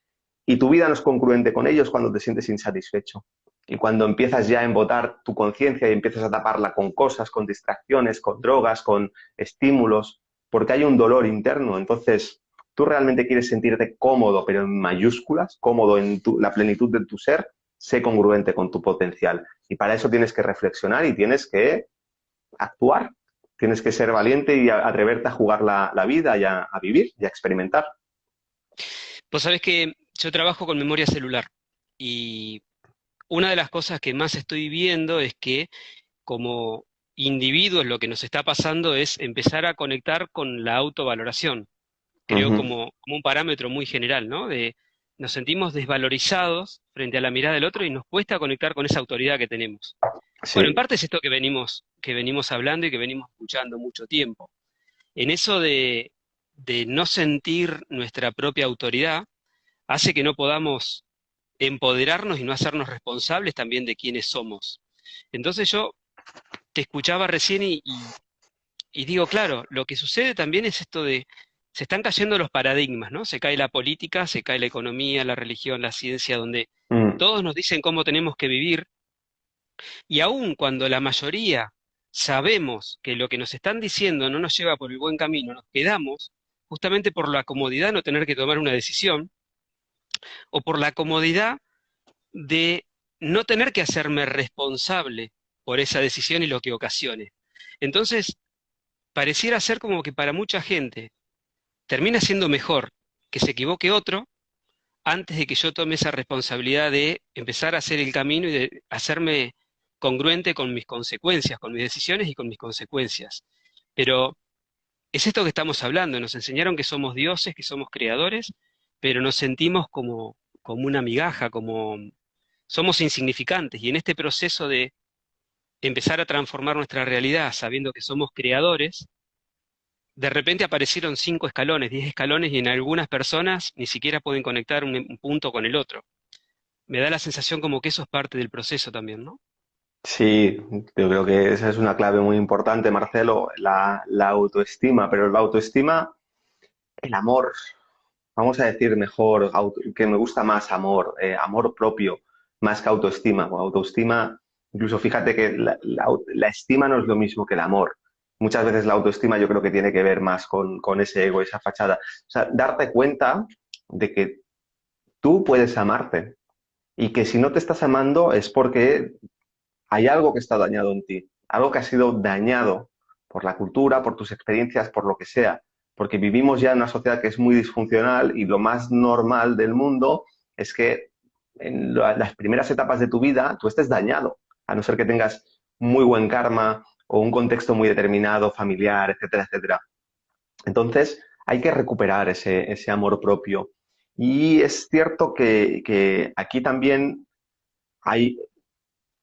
Speaker 2: y tu vida no es congruente con ellos cuando te sientes insatisfecho. Y cuando empiezas ya a embotar tu conciencia y empiezas a taparla con cosas, con distracciones, con drogas, con estímulos, porque hay un dolor interno. Entonces, tú realmente quieres sentirte cómodo, pero en mayúsculas, cómodo en la plenitud de tu ser, sé congruente con tu potencial. Y para eso tienes que reflexionar y tienes que actuar. Tienes que ser valiente y atreverte a jugar la vida y a vivir y a experimentar.
Speaker 1: Pues sabés que yo trabajo con memoria celular y una de las cosas que más estoy viendo es que como individuos lo que nos está pasando es empezar a conectar con la autovaloración. Creo
Speaker 2: Ujú.
Speaker 1: como un parámetro muy general, ¿no? Nos sentimos desvalorizados frente a la mirada del otro y nos cuesta conectar con esa autoridad que tenemos. Bueno, en
Speaker 2: Sí.
Speaker 1: parte es esto que venimos hablando y que venimos escuchando mucho tiempo. En eso de no sentir nuestra propia autoridad, hace que no podamos empoderarnos y no hacernos responsables también de quiénes somos. Entonces yo te escuchaba recién y digo, claro, lo que sucede también es esto de, se están cayendo los paradigmas, ¿no? Se cae la política, se cae la economía, la religión, la ciencia, donde
Speaker 2: Mm.
Speaker 1: todos nos dicen cómo tenemos que vivir, y aun cuando la mayoría sabemos que lo que nos están diciendo no nos lleva por el buen camino, nos quedamos justamente por la comodidad de no tener que tomar una decisión, o por la comodidad de no tener que hacerme responsable por esa decisión y lo que ocasione. Entonces, pareciera ser como que para mucha gente termina siendo mejor que se equivoque otro antes de que yo tome esa responsabilidad de empezar a hacer el camino y de hacerme congruente con mis consecuencias, con mis decisiones y con mis consecuencias. Pero es esto que estamos hablando, nos enseñaron que somos dioses, que somos creadores, pero nos sentimos como una migaja, como somos insignificantes. Y en este proceso de empezar a transformar nuestra realidad sabiendo que somos creadores, de repente aparecieron 5 escalones, 10 escalones, y en algunas personas ni siquiera pueden conectar un punto con el otro. Me da la sensación como que eso es parte del proceso también, ¿no?
Speaker 2: Sí, yo creo que esa es una clave muy importante, Marcelo, la autoestima, pero la autoestima, el amor, vamos a decir mejor, que me gusta más amor, amor propio, más que autoestima. O autoestima, incluso fíjate que la estima no es lo mismo que el amor. Muchas veces la autoestima yo creo que tiene que ver más con ese ego, esa fachada. O sea, darte cuenta de que tú puedes amarte y que si no te estás amando es porque hay algo que está dañado en ti, algo que ha sido dañado por la cultura, por tus experiencias, por lo que sea, porque vivimos ya en una sociedad que es muy disfuncional y lo más normal del mundo es que en las primeras etapas de tu vida tú estés dañado, a no ser que tengas muy buen karma o un contexto muy determinado, familiar, etcétera, etcétera. Entonces, hay que recuperar ese amor propio. Y es cierto que aquí también hay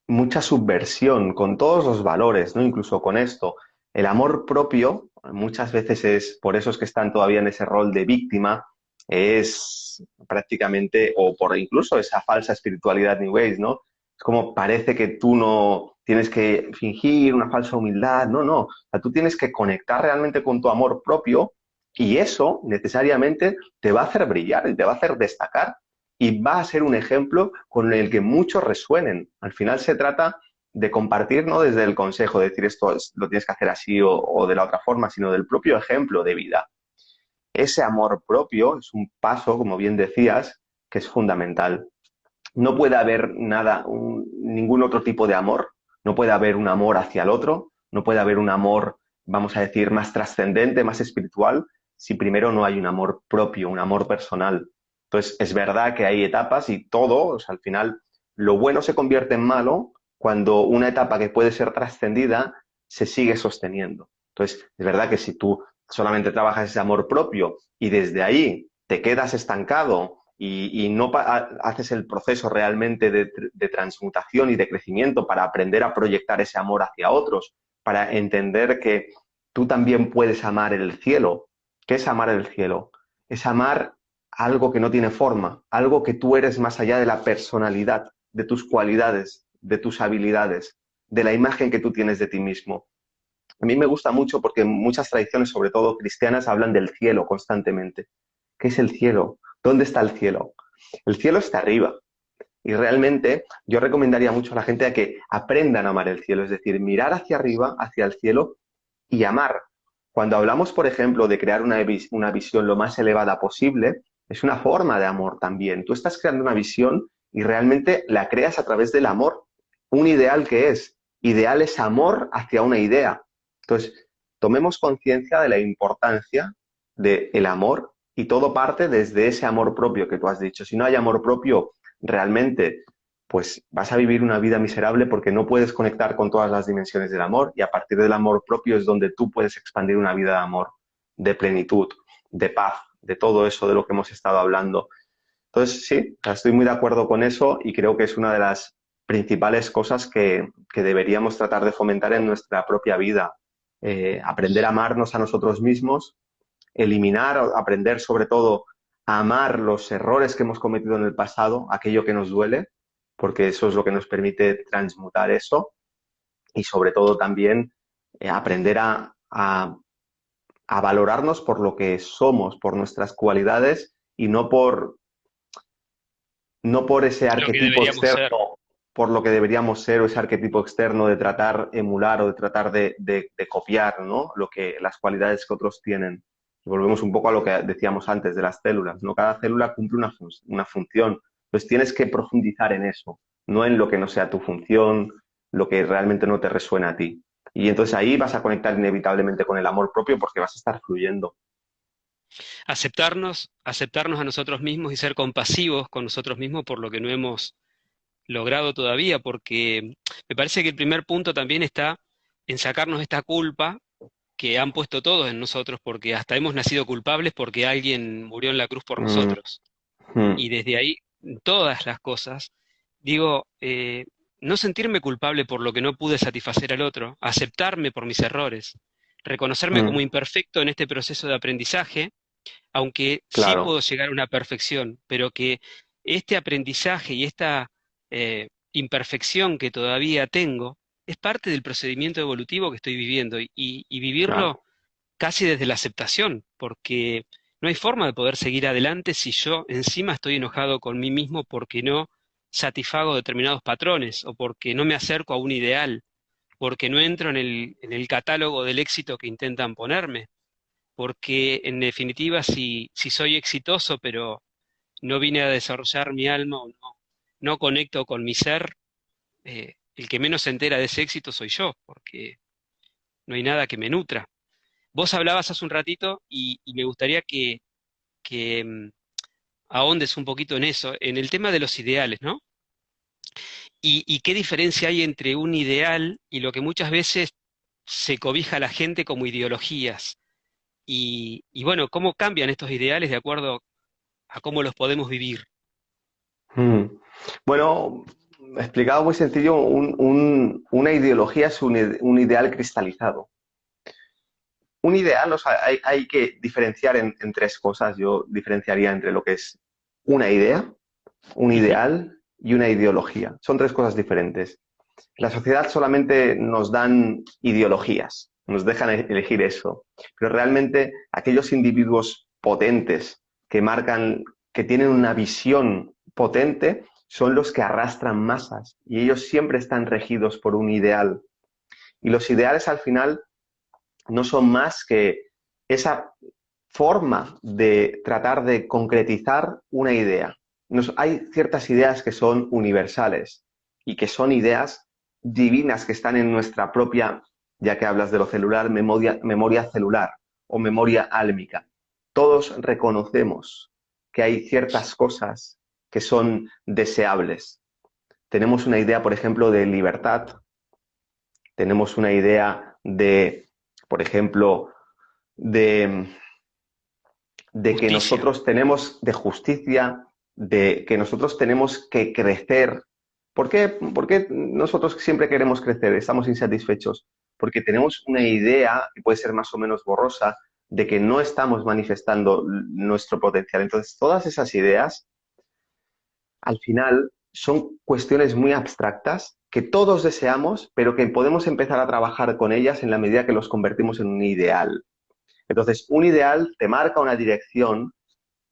Speaker 2: mucha subversión con todos los valores, ¿no? Incluso con esto. El amor propio, muchas veces es, por eso es que están todavía en ese rol de víctima, es prácticamente, o por incluso esa falsa espiritualidad New Age, ¿no? Es como parece que tú no tienes que fingir una falsa humildad, no, no. O sea, tú tienes que conectar realmente con tu amor propio Y eso necesariamente te va a hacer brillar y te va a hacer destacar y va a ser un ejemplo con el que muchos resuenen. Al final se trata de compartir, no desde el consejo, de decir esto lo tienes que hacer así o de la otra forma, sino del propio ejemplo de vida. Ese amor propio es un paso, como bien decías, que es fundamental. No puede haber nada, ningún otro tipo de amor. No puede haber un amor hacia el otro. No puede haber un amor, vamos a decir, más trascendente, más espiritual, si primero no hay un amor propio, un amor personal. Entonces, es verdad que hay etapas y todo, o sea, al final, lo bueno se convierte en malo cuando una etapa que puede ser trascendida se sigue sosteniendo. Entonces, es verdad que si tú solamente trabajas ese amor propio y desde ahí te quedas estancado y no haces el proceso realmente de transmutación y de crecimiento para aprender a proyectar ese amor hacia otros, para entender que tú también puedes amar el cielo. ¿Qué es amar el cielo? Es amar algo que no tiene forma, algo que tú eres más allá de la personalidad, de tus cualidades, de tus habilidades, de la imagen que tú tienes de ti mismo. A mí me gusta mucho porque muchas tradiciones, sobre todo cristianas, hablan del cielo constantemente. ¿Qué es el cielo? ¿Dónde está el cielo? El cielo está arriba. Y realmente yo recomendaría mucho a la gente a que aprendan a amar el cielo, es decir, mirar hacia arriba, hacia el cielo y amar. Cuando hablamos, por ejemplo, de crear una visión lo más elevada posible, es una forma de amor también. Tú estás creando una visión y realmente la creas a través del amor. Un ideal que es, ideal es amor hacia una idea. Entonces, tomemos conciencia de la importancia del amor y todo parte desde ese amor propio que tú has dicho. Si no hay amor propio, realmente pues vas a vivir una vida miserable porque no puedes conectar con todas las dimensiones del amor y a partir del amor propio es donde tú puedes expandir una vida de amor, de plenitud, de paz, de todo eso de lo que hemos estado hablando. Entonces, sí, estoy muy de acuerdo con eso y creo que es una de las principales cosas que deberíamos tratar de fomentar en nuestra propia vida. Aprender a amarnos a nosotros mismos, eliminar, aprender sobre todo a amar los errores que hemos cometido en el pasado, aquello que nos duele, porque eso es lo que nos permite transmutar eso y sobre todo también aprender a valorarnos por lo que somos, por nuestras cualidades y no por ese
Speaker 1: Lo que
Speaker 2: arquetipo
Speaker 1: deberíamos
Speaker 2: externo,
Speaker 1: ser.
Speaker 2: por lo que deberíamos ser o ese arquetipo externo de tratar emular o de tratar de copiar, ¿no? Las cualidades que otros tienen. Y volvemos un poco a lo que decíamos antes de las células, ¿no? Cada célula cumple una función. Entonces tienes que profundizar en eso, no en lo que no sea tu función, lo que realmente no te resuena a ti. Y entonces ahí vas a conectar inevitablemente con el amor propio porque vas a estar fluyendo.
Speaker 1: Aceptarnos a nosotros mismos y ser compasivos con nosotros mismos por lo que no hemos logrado todavía, porque me parece que el primer punto también está en sacarnos esta culpa que han puesto todos en nosotros, porque hasta hemos nacido culpables porque alguien murió en la cruz por
Speaker 2: Mm,
Speaker 1: nosotros.
Speaker 2: mm,
Speaker 1: Y desde ahí, todas las cosas, digo, no sentirme culpable por lo que no pude satisfacer al otro, aceptarme por mis errores, reconocerme como
Speaker 2: mm,
Speaker 1: imperfecto en este proceso de aprendizaje, aunque sí
Speaker 2: claro,
Speaker 1: puedo llegar a una perfección, pero que este aprendizaje y esta imperfección que todavía tengo es parte del procedimiento evolutivo que estoy viviendo y vivirlo
Speaker 2: claro.
Speaker 1: casi desde la aceptación, porque no hay forma de poder seguir adelante si yo encima estoy enojado con mí mismo porque no satisfago determinados patrones o porque no me acerco a un ideal, porque no entro en el catálogo del éxito que intentan ponerme, porque en definitiva si soy exitoso pero no vine a desarrollar mi alma o no conecto con mi ser, el que menos se entera de ese éxito soy yo, porque no hay nada que me nutra. Vos hablabas hace un ratito y me gustaría que ahondes un poquito en eso, en el tema de los ideales, ¿no? Y qué diferencia hay entre un ideal y lo que muchas veces se cobija a la gente como ideologías. Y bueno, cómo cambian estos ideales de acuerdo a cómo los podemos vivir.
Speaker 2: Mm. Bueno, explicado muy sencillo, una ideología es un ideal cristalizado. Un ideal, o sea, hay que diferenciar en tres cosas. Yo diferenciaría entre lo que es una idea, un
Speaker 1: Ujú.
Speaker 2: ideal y una ideología. Son tres cosas diferentes. La sociedad solamente nos dan ideologías. nos dejan elegir eso. Pero realmente aquellos individuos potentes que marcan, que tienen una visión potente, son los que arrastran masas y ellos siempre están regidos por un ideal. Y los ideales al final no son más que esa forma de tratar de concretizar una idea. Hay ciertas ideas que son universales y que son ideas divinas que están en nuestra propia, ya que hablas de lo celular, memoria celular o memoria álmica. Todos reconocemos que hay ciertas cosas que son deseables. Tenemos una idea, por ejemplo, de libertad, tenemos una idea de, por ejemplo, de que
Speaker 1: Justicia.
Speaker 2: nosotros tenemos de justicia, de que nosotros tenemos que crecer. ¿Por qué nosotros siempre queremos crecer? Estamos insatisfechos. Porque tenemos una idea, que puede ser más o menos borrosa, de que no estamos manifestando nuestro potencial. Entonces, todas esas ideas, al final, son cuestiones muy abstractas que todos deseamos, pero que podemos empezar a trabajar con ellas en la medida que los convertimos en un ideal. Entonces, un ideal te marca una dirección,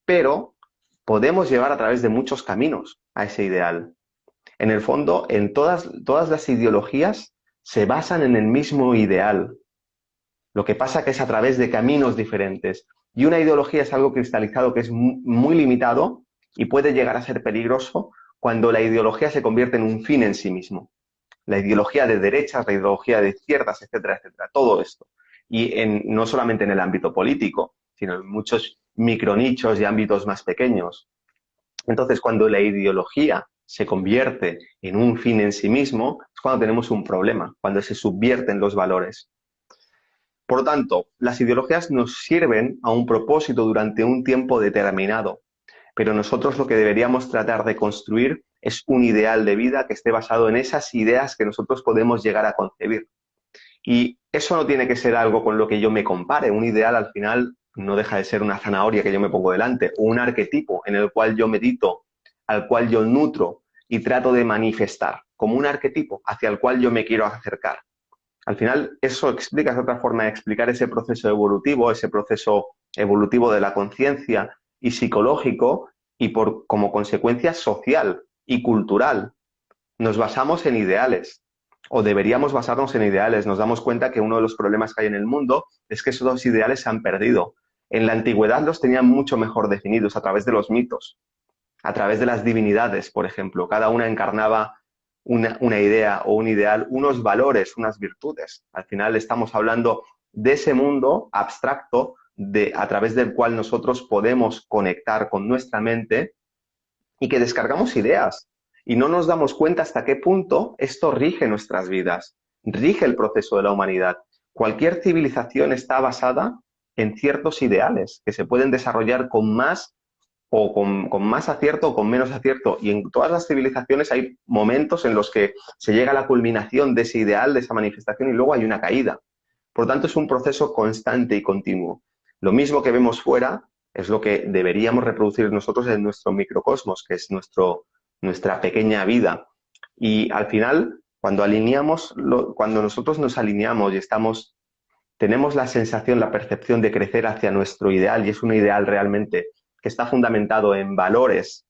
Speaker 2: pero podemos llevar a través de muchos caminos a ese ideal. En el fondo, en todas las ideologías se basan en el mismo ideal. Lo que pasa que es a través de caminos diferentes. Y una ideología es algo cristalizado que es muy limitado y puede llegar a ser peligroso cuando la ideología se convierte en un fin en sí mismo. La ideología de derechas, la ideología de izquierdas, etcétera, etcétera, todo esto. Y no solamente en el ámbito político, sino en muchos micronichos y ámbitos más pequeños. Entonces, cuando la ideología se convierte en un fin en sí mismo, es cuando tenemos un problema, cuando se subvierten los valores. Por lo tanto, las ideologías nos sirven a un propósito durante un tiempo determinado, pero nosotros lo que deberíamos tratar de construir es un ideal de vida que esté basado en esas ideas que nosotros podemos llegar a concebir. Y eso no tiene que ser algo con lo que yo me compare. Un ideal al final no deja de ser una zanahoria que yo me pongo delante, o un arquetipo en el cual yo medito, al cual yo nutro y trato de manifestar, como un arquetipo hacia el cual yo me quiero acercar. Al final, eso explica, es otra forma de explicar ese proceso evolutivo de la conciencia y psicológico y como consecuencia social y cultural. Nos basamos en ideales, o deberíamos basarnos en ideales. Nos damos cuenta que uno de los problemas que hay en el mundo es que esos dos ideales se han perdido. En la antigüedad los tenían mucho mejor definidos a través de los mitos, a través de las divinidades, por ejemplo. Cada una encarnaba una idea o un ideal, unos valores, unas virtudes. Al final estamos hablando de ese mundo abstracto a través del cual nosotros podemos conectar con nuestra mente y que descargamos ideas. Y no nos damos cuenta hasta qué punto esto rige nuestras vidas, rige el proceso de la humanidad. Cualquier civilización está basada en ciertos ideales que se pueden desarrollar con más o con más acierto o con menos acierto. Y en todas las civilizaciones hay momentos en los que se llega a la culminación de ese ideal, de esa manifestación, y luego hay una caída. Por lo tanto, es un proceso constante y continuo. Lo mismo que vemos fuera es lo que deberíamos reproducir nosotros en nuestro microcosmos, que es nuestra pequeña vida. Y al final, cuando nosotros nos alineamos y tenemos la sensación, la percepción de crecer hacia nuestro ideal, y es un ideal realmente que está fundamentado en valores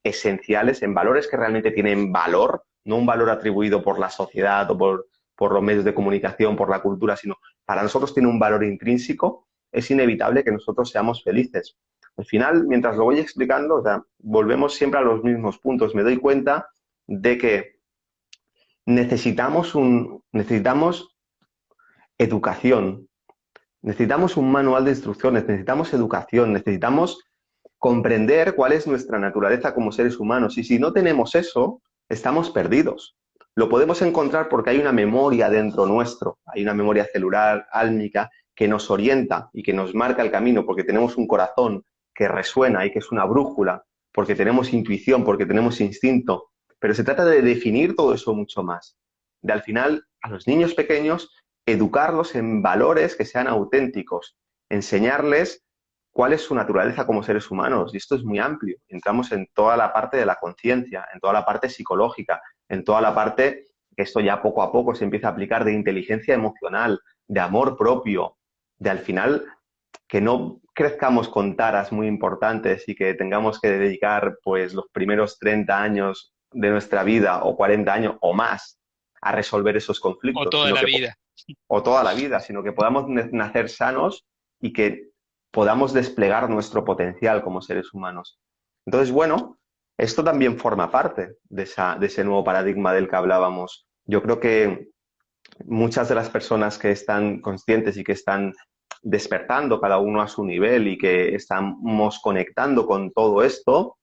Speaker 2: esenciales, en valores que realmente tienen valor, no un valor atribuido por la sociedad o por los medios de comunicación, por la cultura, sino para nosotros tiene un valor intrínseco, es inevitable que nosotros seamos felices. Al final, mientras lo voy explicando, o sea, volvemos siempre a los mismos puntos. Me doy cuenta de que necesitamos educación, necesitamos un manual de instrucciones, necesitamos educación, necesitamos comprender cuál es nuestra naturaleza como seres humanos. Y si no tenemos eso, estamos perdidos. Lo podemos encontrar porque hay una memoria dentro nuestro, hay una memoria celular, álmica, que nos orienta y que nos marca el camino, porque tenemos un corazón que resuena y que es una brújula, porque tenemos intuición, porque tenemos instinto. Pero se trata de definir todo eso mucho más. De al final, a los niños pequeños, educarlos en valores que sean auténticos, enseñarles cuál es su naturaleza como seres humanos. Y esto es muy amplio. Entramos en toda la parte de la conciencia, en toda la parte psicológica, en toda la parte que esto ya poco a poco se empieza a aplicar de inteligencia emocional, de amor propio, de al final que no crezcamos con taras muy importantes y que tengamos que dedicar pues los primeros 30 años de nuestra vida o 40 años o más a resolver esos
Speaker 1: O
Speaker 2: conflictos,
Speaker 1: toda la vida.
Speaker 2: o toda la vida, sino que podamos nacer sanos y que podamos desplegar nuestro potencial como seres humanos. Entonces, bueno, esto también forma parte de ese nuevo paradigma del que hablábamos. Yo creo que muchas de las personas que están conscientes y que están despertando cada uno a su nivel y que estamos conectando con todo esto,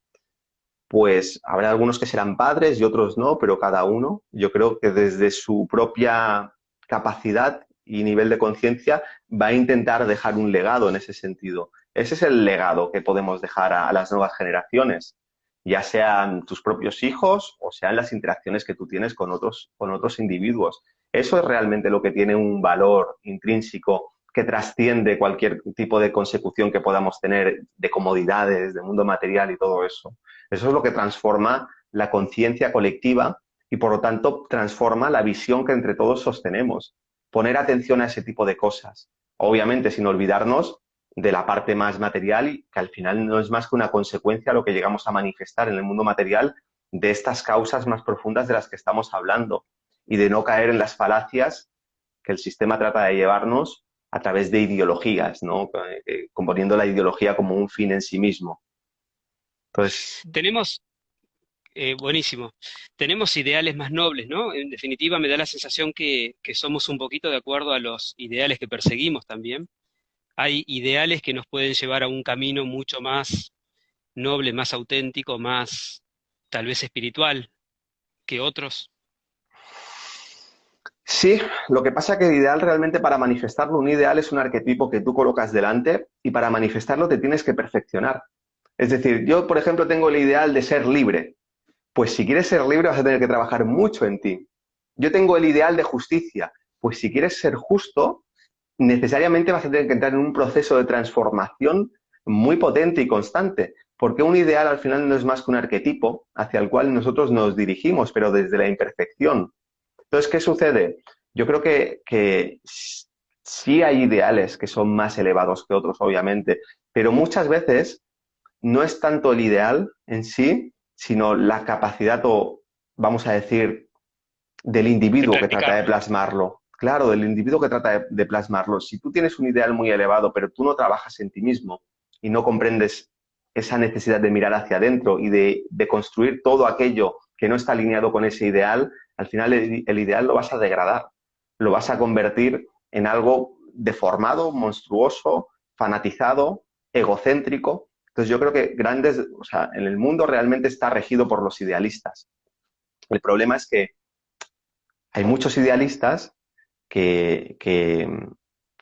Speaker 2: pues habrá algunos que serán padres y otros no, pero cada uno, yo creo que desde su propia capacidad y nivel de conciencia va a intentar dejar un legado en ese sentido. Ese es el legado que podemos dejar a las nuevas generaciones, ya sean tus propios hijos o sean las interacciones que tú tienes con otros individuos. Eso es realmente lo que tiene un valor intrínseco que trasciende cualquier tipo de consecución que podamos tener de comodidades, de mundo material y todo eso. Eso es lo que transforma la conciencia colectiva y, por lo tanto, transforma la visión que entre todos sostenemos. Poner atención a ese tipo de cosas. Obviamente, sin olvidarnos de la parte más material, que al final no es más que una consecuencia lo que llegamos a manifestar en el mundo material de estas causas más profundas de las que estamos hablando y de no caer en las falacias que el sistema trata de llevarnos a través de ideologías, ¿no? Componiendo la ideología como un fin en sí mismo. Entonces,
Speaker 1: Tenemos, buenísimo, tenemos ideales más nobles, ¿no? En definitiva, me da la sensación que somos un poquito de acuerdo a los ideales que perseguimos también. Hay ideales que nos pueden llevar a un camino mucho más noble, más auténtico, más tal vez espiritual que otros.
Speaker 2: sí, lo que pasa es que el ideal realmente para manifestarlo, un ideal es un arquetipo que tú colocas delante y para manifestarlo te tienes que perfeccionar. Es decir, yo, por ejemplo, tengo el ideal de ser libre. Pues si quieres ser libre vas a tener que trabajar mucho en ti. Yo tengo el ideal de justicia. Pues si quieres ser justo, necesariamente vas a tener que entrar en un proceso de transformación muy potente y constante, porque un ideal al final no es más que un arquetipo hacia el cual nosotros nos dirigimos, pero desde la imperfección. Entonces, ¿qué sucede? Yo creo que sí hay ideales que son más elevados que otros, obviamente, pero muchas veces no es tanto el ideal en sí, sino la capacidad o, vamos a decir, del
Speaker 1: De
Speaker 2: individuo que trata de
Speaker 1: practicarlo.
Speaker 2: plasmarlo. Claro, del individuo que trata de plasmarlo. Si tú tienes un ideal muy elevado, pero tú no trabajas en ti mismo y no comprendes esa necesidad de mirar hacia adentro y de construir todo aquello que no está alineado con ese ideal, al final el ideal lo vas a degradar, lo vas a convertir en algo deformado, monstruoso, fanatizado, egocéntrico. Entonces yo creo que grandes, o sea, en el mundo realmente está regido por los idealistas. El problema es que hay muchos idealistas que, que,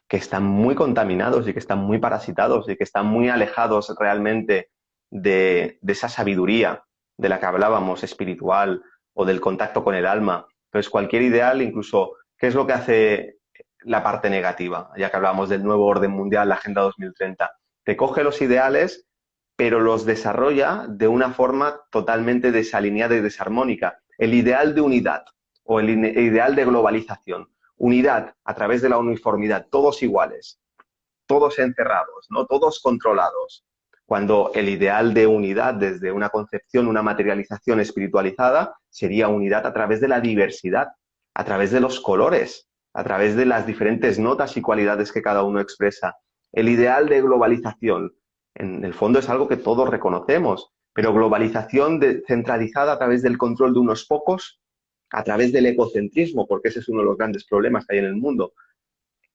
Speaker 2: que están muy contaminados y que están muy parasitados y que están muy alejados realmente de esa sabiduría de la que hablábamos, espiritual o del contacto con el alma. Entonces, cualquier ideal, incluso, ¿qué es lo que hace la parte negativa? Ya que hablábamos del nuevo orden mundial, la Agenda 2030, te coge los ideales, pero los desarrolla de una forma totalmente desalineada y desarmónica. El ideal de unidad o el ideal de globalización. Unidad a través de la uniformidad, todos iguales, todos encerrados, ¿no? Todos controlados. Cuando el ideal de unidad desde una concepción, una materialización espiritualizada, sería unidad a través de la diversidad, a través de los colores, a través de las diferentes notas y cualidades que cada uno expresa. El ideal de globalización, en el fondo es algo que todos reconocemos, pero globalización centralizada a través del control de unos pocos, a través del egocentrismo, porque ese es uno de los grandes problemas que hay en el mundo,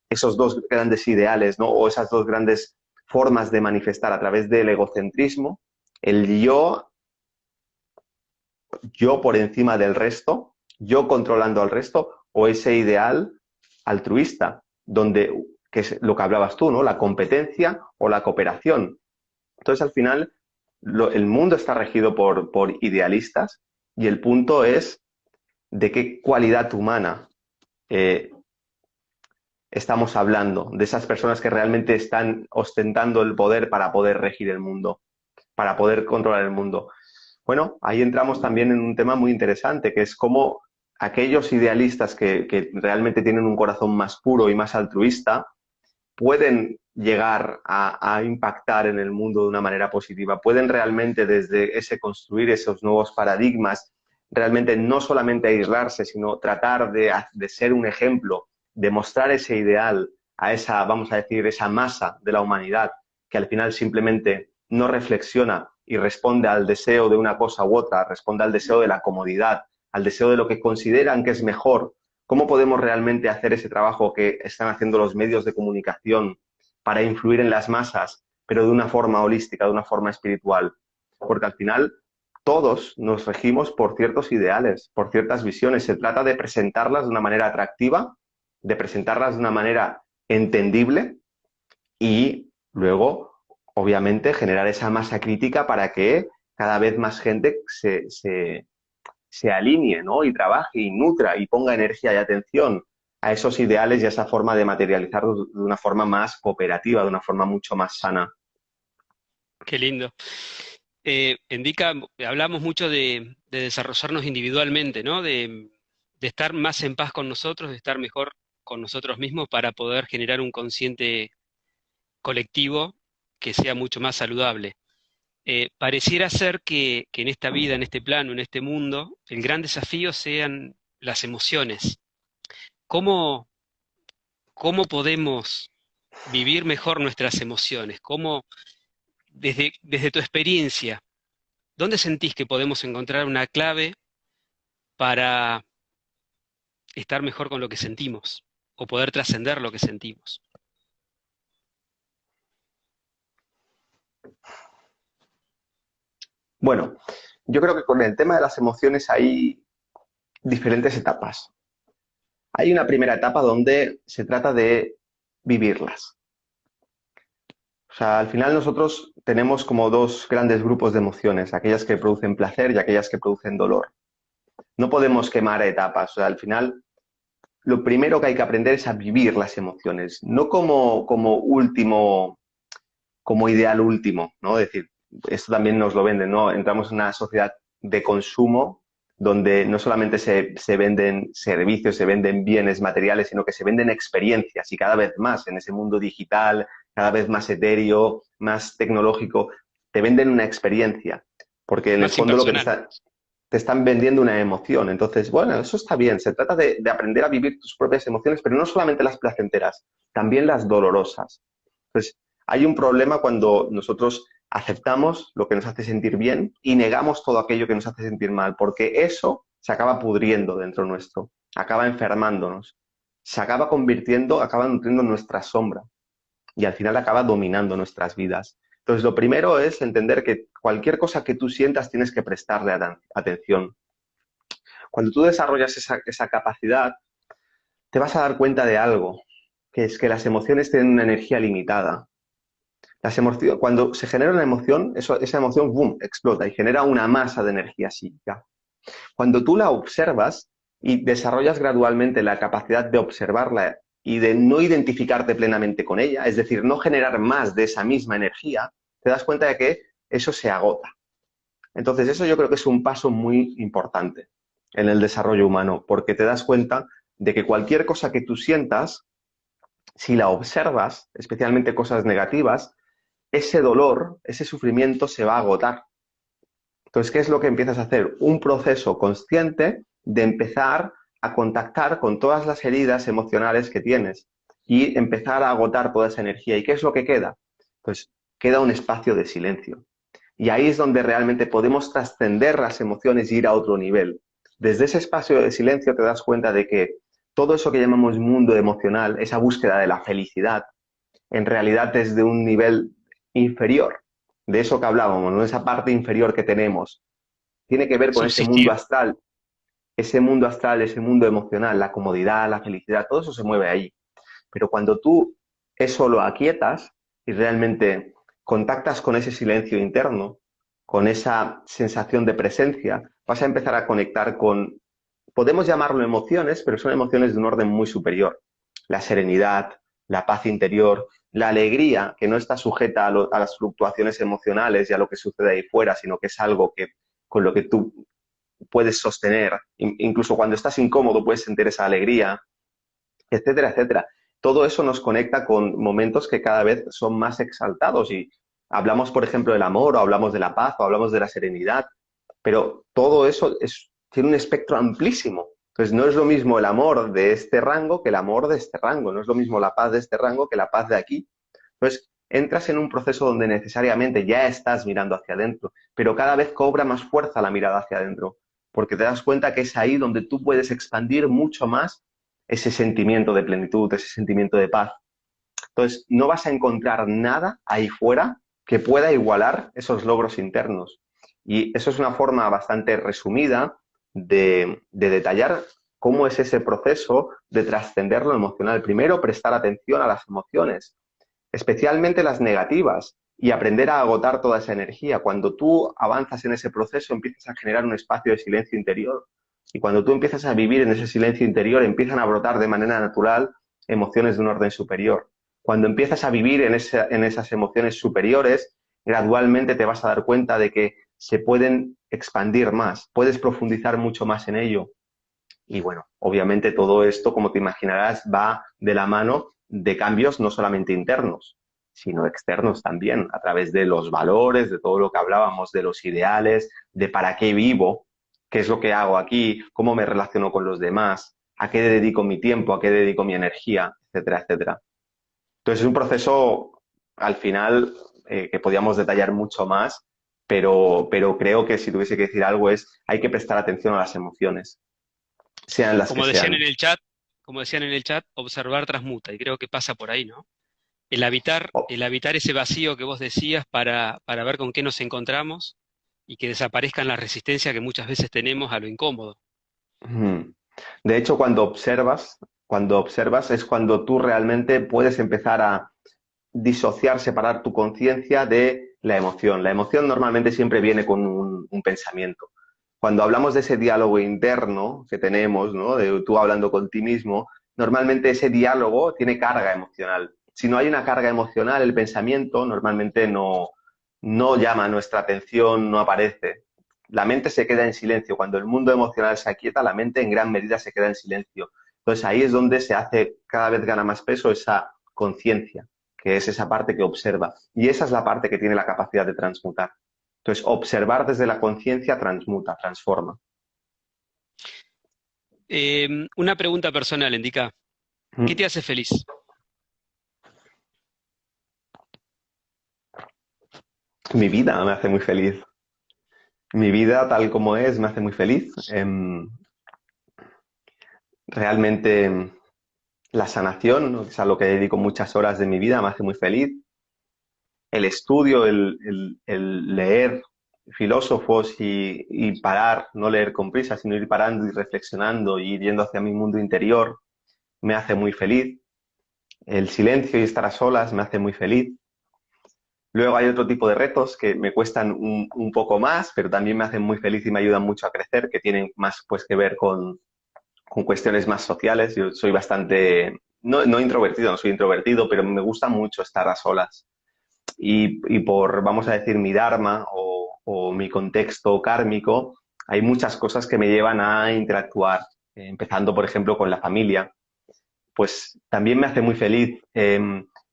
Speaker 2: esos dos grandes ideales, ¿no? O esas dos grandes formas de manifestar a través del egocentrismo, el yo por encima del resto, yo controlando al resto, o ese ideal altruista, donde, que es lo que hablabas tú, ¿no? La competencia o la cooperación. Entonces, al final, el mundo está regido por idealistas y el punto es de qué cualidad humana eh, estamos hablando, de esas personas que realmente están ostentando el poder para poder regir el mundo, para poder controlar el mundo. Bueno, ahí entramos también en un tema muy interesante, que es cómo aquellos idealistas que realmente tienen un corazón más puro y más altruista pueden llegar a impactar en el mundo de una manera positiva, pueden realmente desde ese construir esos nuevos paradigmas, realmente no solamente aislarse, sino tratar de ser un ejemplo, de mostrar ese ideal a esa, vamos a decir, esa masa de la humanidad que al final simplemente no reflexiona y responde al deseo de una cosa u otra, responde al deseo de la comodidad, al deseo de lo que consideran que es mejor. ¿Cómo podemos realmente hacer ese trabajo que están haciendo los medios de comunicación para influir en las masas, pero de una forma holística, de una forma espiritual? Porque al final todos nos regimos por ciertos ideales, por ciertas visiones. Se trata de presentarlas de una manera atractiva, de presentarlas de una manera entendible y luego, obviamente, generar esa masa crítica para que cada vez más gente se alinee, ¿no? Y trabaje y nutra y ponga energía y atención a esos ideales y a esa forma de materializar de una forma más cooperativa, de una forma mucho más sana.
Speaker 1: Qué lindo. Indica, hablamos mucho de desarrollarnos individualmente, ¿no? De estar más en paz con nosotros, de estar mejor con nosotros mismos para poder generar un consciente colectivo que sea mucho más saludable. Pareciera ser que en esta vida, en este plano, en este mundo, el gran desafío sean las emociones. ¿Cómo, cómo podemos vivir mejor nuestras emociones? ¿Cómo, desde tu experiencia, dónde sentís que podemos encontrar una clave para estar mejor con lo que sentimos o poder trascender lo que sentimos?
Speaker 2: Bueno, yo creo que con el tema de las emociones hay diferentes etapas. Hay una primera etapa donde se trata de vivirlas. O sea, al final nosotros tenemos como dos grandes grupos de emociones, aquellas que producen placer y aquellas que producen dolor. No podemos quemar etapas. O sea, al final lo primero que hay que aprender es a vivir las emociones, no como último, como ideal último, ¿no? Es decir, esto también nos lo venden, ¿no? Entramos en una sociedad de consumo donde no solamente se venden servicios, se venden bienes materiales, sino que se venden experiencias y cada vez más en ese mundo digital, cada vez más etéreo, más tecnológico, te venden una experiencia, porque en el
Speaker 1: Más
Speaker 2: fondo lo que
Speaker 1: impersonal.
Speaker 2: te están vendiendo una emoción. Entonces, bueno, eso está bien. Se trata de aprender a vivir tus propias emociones, pero no solamente las placenteras, también las dolorosas. Entonces, hay un problema cuando nosotros aceptamos lo que nos hace sentir bien y negamos todo aquello que nos hace sentir mal, porque eso se acaba pudriendo dentro nuestro, acaba enfermándonos, se acaba convirtiendo, acaba nutriendo nuestra sombra y al final acaba dominando nuestras vidas. Entonces, lo primero es entender que cualquier cosa que tú sientas tienes que prestarle atención. Cuando tú desarrollas esa capacidad, te vas a dar cuenta de algo, que es que las emociones tienen una energía limitada. Cuando se genera una emoción, esa emoción, boom, explota y genera una masa de energía psíquica. Cuando tú la observas y desarrollas gradualmente la capacidad de observarla y de no identificarte plenamente con ella, es decir, no generar más de esa misma energía, te das cuenta de que eso se agota. Entonces, eso yo creo que es un paso muy importante en el desarrollo humano, porque te das cuenta de que cualquier cosa que tú sientas, si la observas, especialmente cosas negativas, ese dolor, ese sufrimiento se va a agotar. Entonces, ¿qué es lo que empiezas a hacer? Un proceso consciente de empezar a contactar con todas las heridas emocionales que tienes y empezar a agotar toda esa energía. ¿Y qué es lo que queda? Pues queda un espacio de silencio. Y ahí es donde realmente podemos trascender las emociones y ir a otro nivel. Desde ese espacio de silencio te das cuenta de que todo eso que llamamos mundo emocional, esa búsqueda de la felicidad, en realidad es de un nivel inferior, de eso que hablábamos, ¿no? Esa parte inferior que tenemos. Tiene que ver con
Speaker 1: Subsistir.
Speaker 2: ese mundo astral, ese mundo emocional, la comodidad, la felicidad, todo eso se mueve ahí. Pero cuando tú eso lo aquietas y realmente contactas con ese silencio interno, con esa sensación de presencia, vas a empezar a conectar con, podemos llamarlo emociones, pero son emociones de un orden muy superior. La serenidad, la paz interior, la alegría, que no está sujeta a las fluctuaciones emocionales y a lo que sucede ahí fuera, sino que es algo que con lo que tú puedes sostener, incluso cuando estás incómodo puedes sentir esa alegría, etcétera, etcétera. Todo eso nos conecta con momentos que cada vez son más exaltados y hablamos, por ejemplo, del amor, o hablamos de la paz, o hablamos de la serenidad, pero todo eso tiene un espectro amplísimo. Entonces, no es lo mismo el amor de este rango que el amor de este rango, no es lo mismo la paz de este rango que la paz de aquí. Entonces, entras en un proceso donde necesariamente ya estás mirando hacia adentro, pero cada vez cobra más fuerza la mirada hacia adentro, porque te das cuenta que es ahí donde tú puedes expandir mucho más ese sentimiento de plenitud, ese sentimiento de paz. Entonces, no vas a encontrar nada ahí fuera que pueda igualar esos logros internos. Y eso es una forma bastante resumida de detallar cómo es ese proceso de trascender lo emocional. Primero, prestar atención a las emociones, especialmente las negativas, y aprender a agotar toda esa energía. Cuando tú avanzas en ese proceso, empiezas a generar un espacio de silencio interior. Y cuando tú empiezas a vivir en ese silencio interior, empiezan a brotar de manera natural emociones de un orden superior. Cuando empiezas a vivir en esas emociones superiores, gradualmente te vas a dar cuenta de que se pueden expandir más, puedes profundizar mucho más en ello. Y bueno, obviamente todo esto, como te imaginarás, va de la mano de cambios no solamente internos, sino externos también, a través de los valores, de todo lo que hablábamos, de los ideales, de para qué vivo, qué es lo que hago aquí, cómo me relaciono con los demás, a qué dedico mi tiempo, a qué dedico mi energía, etcétera, etcétera. Entonces es un proceso, al final, que podíamos detallar mucho más, pero creo que si tuviese que decir algo hay que prestar atención a las emociones, sean las que
Speaker 1: Como decían
Speaker 2: sean.
Speaker 1: en el chat, como decían en el chat, observar transmuta, y creo que pasa por ahí, ¿no? El habitar ese vacío que vos decías para ver con qué nos encontramos y que desaparezcan la resistencia que muchas veces tenemos a lo incómodo.
Speaker 2: Ujú. De hecho, cuando observas es cuando tú realmente puedes empezar a disociar, separar tu conciencia de la emoción. La emoción normalmente siempre viene con un pensamiento. Cuando hablamos de ese diálogo interno que tenemos, ¿no? De tú hablando con ti mismo, normalmente ese diálogo tiene carga emocional. Si no hay una carga emocional, el pensamiento normalmente no llama nuestra atención, no aparece. La mente se queda en silencio. Cuando el mundo emocional se aquieta, la mente en gran medida se queda en silencio. Entonces ahí es donde se hace, cada vez gana más peso esa conciencia, que es esa parte que observa. Y esa es la parte que tiene la capacidad de transmutar. Entonces, observar desde la conciencia transmuta, transforma.
Speaker 1: Una pregunta personal, Indica. ¿Qué te
Speaker 2: Mm.
Speaker 1: hace feliz?
Speaker 2: Mi vida me hace muy feliz. Mi vida, tal como es, me hace muy feliz. Realmente la sanación, ¿no? Que es a lo que dedico muchas horas de mi vida, me hace muy feliz. El estudio, el leer filósofos y parar, no leer con prisa, sino ir parando y reflexionando y ir yendo hacia mi mundo interior, me hace muy feliz. El silencio y estar a solas me hace muy feliz. Luego hay otro tipo de retos que me cuestan un poco más, pero también me hacen muy feliz y me ayudan mucho a crecer, que tienen más pues que ver con cuestiones más sociales. Yo soy bastante, no introvertido, no soy introvertido, pero me gusta mucho estar a solas. Y por, vamos a decir, mi dharma o mi contexto kármico, hay muchas cosas que me llevan a interactuar, empezando, por ejemplo, con la familia. Pues también me hace muy feliz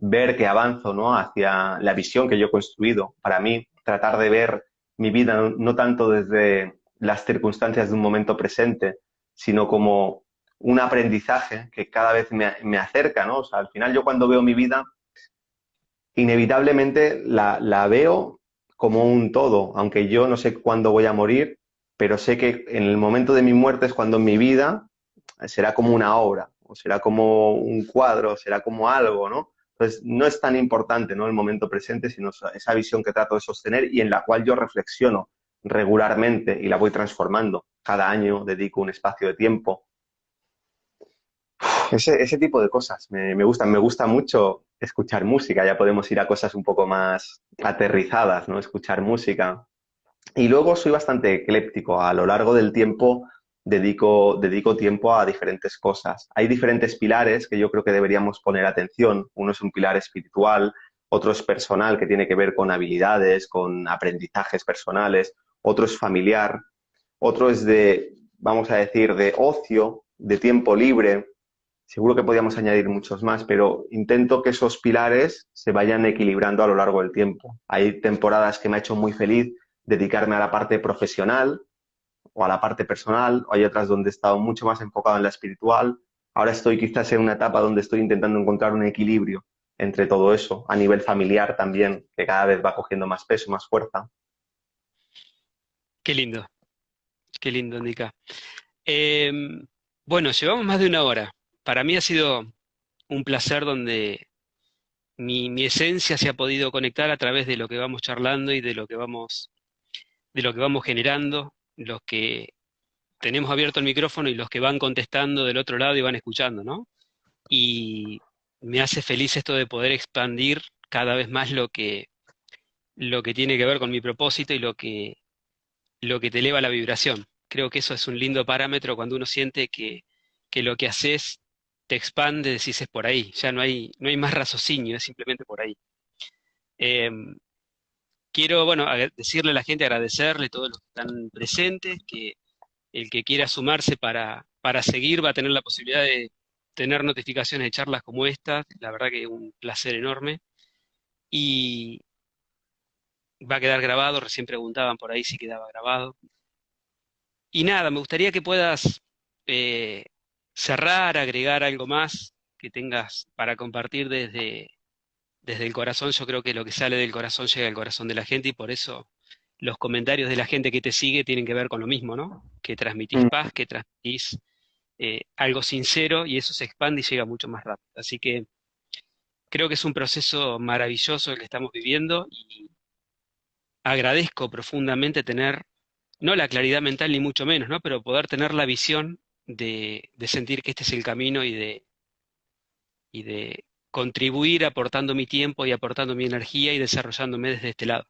Speaker 2: ver que avanzo, ¿no? Hacia la visión que yo he construido. Para mí, tratar de ver mi vida no tanto desde las circunstancias de un momento presente, sino como un aprendizaje que cada vez me acerca, ¿no? O sea, al final yo cuando veo mi vida, inevitablemente la veo como un todo, aunque yo no sé cuándo voy a morir, pero sé que en el momento de mi muerte es cuando mi vida será como una obra, o será como un cuadro, será como algo, ¿no? Entonces, no es tan importante, ¿no? El momento presente, sino esa visión que trato de sostener y en la cual yo reflexiono regularmente y la voy transformando. Cada año dedico un espacio de tiempo. Ese tipo de cosas me gustan. Me gusta mucho escuchar música. Ya podemos ir a cosas un poco más aterrizadas, ¿no? Escuchar música. Y luego soy bastante ecléptico. A lo largo del tiempo dedico tiempo a diferentes cosas. Hay diferentes pilares que yo creo que deberíamos poner atención. Uno es un pilar espiritual, otro es personal, que tiene que ver con habilidades, con aprendizajes personales, otro es familiar, otro es de, vamos a decir, de ocio, de tiempo libre. Seguro que podríamos añadir muchos más, pero intento que esos pilares se vayan equilibrando a lo largo del tiempo. Hay temporadas que me ha hecho muy feliz dedicarme a la parte profesional o a la parte personal, o hay otras donde he estado mucho más enfocado en la espiritual. Ahora estoy quizás en una etapa donde estoy intentando encontrar un equilibrio entre todo eso, a nivel familiar también, que cada vez va cogiendo más peso, más fuerza.
Speaker 1: Qué lindo, Nica. Bueno, llevamos más de una hora. Para mí ha sido un placer donde mi esencia se ha podido conectar a través de lo que vamos charlando y de lo que vamos generando, los que tenemos abierto el micrófono y los que van contestando del otro lado y van escuchando, ¿no? Y me hace feliz esto de poder expandir cada vez más lo que tiene que ver con mi propósito y lo que te eleva la vibración. Creo que eso es un lindo parámetro cuando uno siente que lo que haces te expande, decís es por ahí, ya no hay más raciocinio, es simplemente por ahí. Eh, Quiero, bueno, decirle a la gente, agradecerle a todos los que están presentes, que el que quiera sumarse para seguir va a tener la posibilidad de tener notificaciones de charlas como esta, la verdad que es un placer enorme. Y va a quedar grabado, recién preguntaban por ahí si quedaba grabado. Y nada, me gustaría que puedas eh, cerrar, agregar algo más que tengas para compartir desde el corazón. Yo creo que lo que sale del corazón llega al corazón de la gente y por eso los comentarios de la gente que te sigue tienen que ver con lo mismo, ¿no? Que transmitís
Speaker 2: Mm.
Speaker 1: paz, que transmitís algo sincero y eso se expande y llega mucho más rápido. Así que creo que es un proceso maravilloso el que estamos viviendo y agradezco profundamente tener, no la claridad mental ni mucho menos, ¿no? Pero poder tener la visión de sentir que este es el camino y de contribuir aportando mi tiempo y aportando mi energía y desarrollándome desde este lado.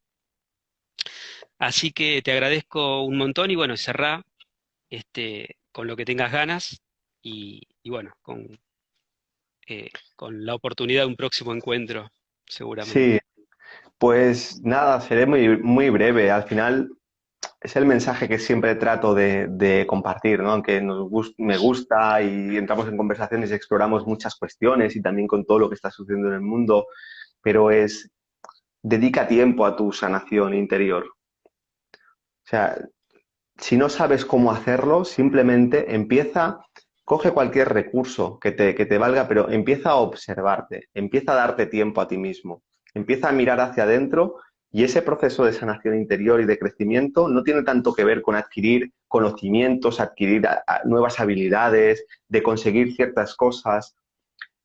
Speaker 1: Así que te agradezco un montón y bueno, cerrá con lo que tengas ganas y bueno, con la oportunidad de un próximo encuentro, seguramente.
Speaker 2: Sí, pues nada, seré muy breve. Al final es el mensaje que siempre trato de compartir, ¿no? Aunque me gusta y entramos en conversaciones y exploramos muchas cuestiones y también con todo lo que está sucediendo en el mundo, pero es dedica tiempo a tu sanación interior. O sea, si no sabes cómo hacerlo, simplemente empieza, coge cualquier recurso que te valga, pero empieza a observarte, empieza a darte tiempo a ti mismo, empieza a mirar hacia adentro y ese proceso de sanación interior y de crecimiento no tiene tanto que ver con adquirir conocimientos, adquirir nuevas habilidades, de conseguir ciertas cosas.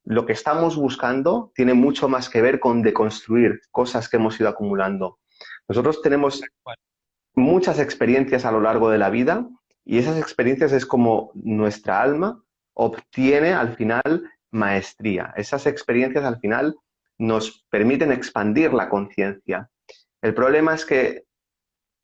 Speaker 2: Lo que estamos buscando tiene mucho más que ver con deconstruir cosas que hemos ido acumulando. Nosotros tenemos muchas experiencias a lo largo de la vida y esas experiencias es como nuestra alma obtiene al final maestría. Esas experiencias al final nos permiten expandir la conciencia. El problema es que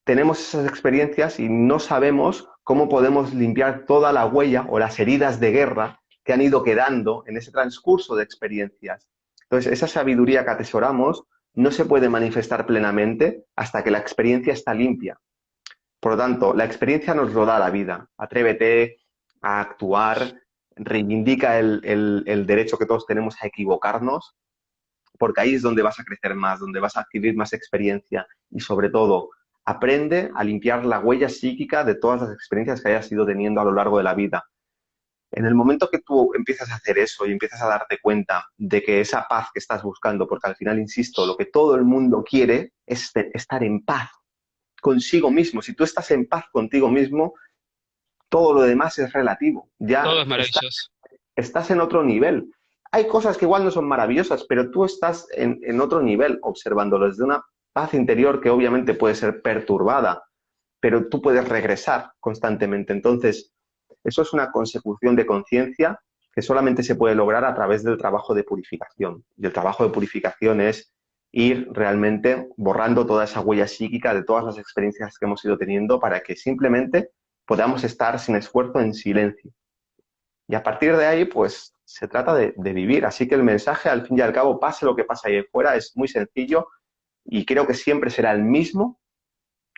Speaker 2: tenemos esas experiencias y no sabemos cómo podemos limpiar toda la huella o las heridas de guerra que han ido quedando en ese transcurso de experiencias. Entonces, esa sabiduría que atesoramos no se puede manifestar plenamente hasta que la experiencia está limpia. Por lo tanto, la experiencia nos lo da la vida. Atrévete a actuar, reivindica el derecho que todos tenemos a equivocarnos, porque ahí es donde vas a crecer más, donde vas a adquirir más experiencia y sobre todo, aprende a limpiar la huella psíquica de todas las experiencias que hayas ido teniendo a lo largo de la vida. En el momento que tú empiezas a hacer eso y empiezas a darte cuenta de que esa paz que estás buscando, porque al final, insisto, lo que todo el mundo quiere es estar en paz consigo mismo. Si tú estás en paz contigo mismo, todo lo demás es relativo.
Speaker 1: Todo
Speaker 2: Ya
Speaker 1: es maravilloso.
Speaker 2: estás en otro nivel. Hay cosas que igual no son maravillosas, pero tú estás en otro nivel observándolo desde una paz interior que obviamente puede ser perturbada, pero tú puedes regresar constantemente. Entonces, eso es una consecución de conciencia que solamente se puede lograr a través del trabajo de purificación. Y el trabajo de purificación es ir realmente borrando toda esa huella psíquica de todas las experiencias que hemos ido teniendo para que simplemente podamos estar sin esfuerzo en silencio. Y a partir de ahí, pues se trata de vivir. Así que el mensaje, al fin y al cabo, pase lo que pase ahí afuera, es muy sencillo y creo que siempre será el mismo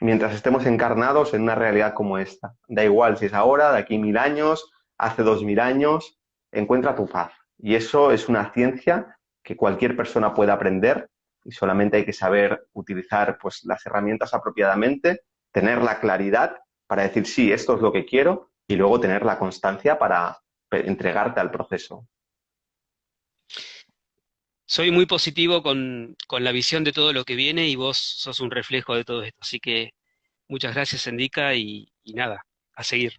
Speaker 2: mientras estemos encarnados en una realidad como esta. Da igual si es ahora, de aquí 1000 años, hace 2000 años, encuentra tu paz. Y eso es una ciencia que cualquier persona puede aprender y solamente hay que saber utilizar pues, las herramientas apropiadamente, tener la claridad para decir, sí, esto es lo que quiero y luego tener la constancia para entregarte al proceso.
Speaker 1: Soy muy positivo con la visión de todo lo que viene y vos sos un reflejo de todo esto. Así que muchas gracias, Endica, y nada, a seguir.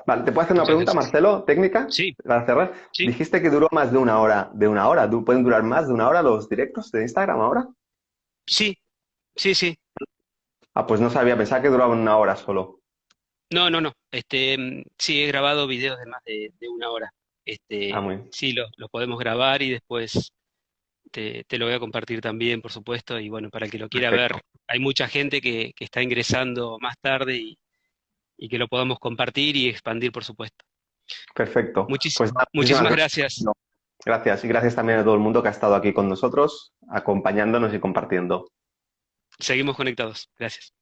Speaker 2: Vale, ¿te puedo hacer una
Speaker 1: Muchas
Speaker 2: pregunta,
Speaker 1: gracias.
Speaker 2: Marcelo, técnica,
Speaker 1: Sí,
Speaker 2: para cerrar?
Speaker 1: sí,
Speaker 2: Dijiste que duró más de una hora. ¿De una hora? ¿Pueden durar más de una hora los directos de Instagram ahora?
Speaker 1: sí, sí, sí.
Speaker 2: Ah, pues no sabía, pensaba que duraban una hora solo.
Speaker 1: No, no, no. Sí, he grabado videos de más de una hora.
Speaker 2: Ah, muy
Speaker 1: Sí, los podemos grabar y después te lo voy a compartir también, por supuesto. Y bueno, para el que lo quiera ver,
Speaker 2: perfecto.
Speaker 1: hay mucha gente que está ingresando más tarde y que lo podamos compartir y expandir, por supuesto.
Speaker 2: Perfecto. Pues nada, muchísimas
Speaker 1: Muchísimas
Speaker 2: gracias.
Speaker 1: gracias.
Speaker 2: No, gracias. Y gracias también a todo el mundo que ha estado aquí con nosotros, acompañándonos y compartiendo.
Speaker 1: Seguimos conectados. Gracias.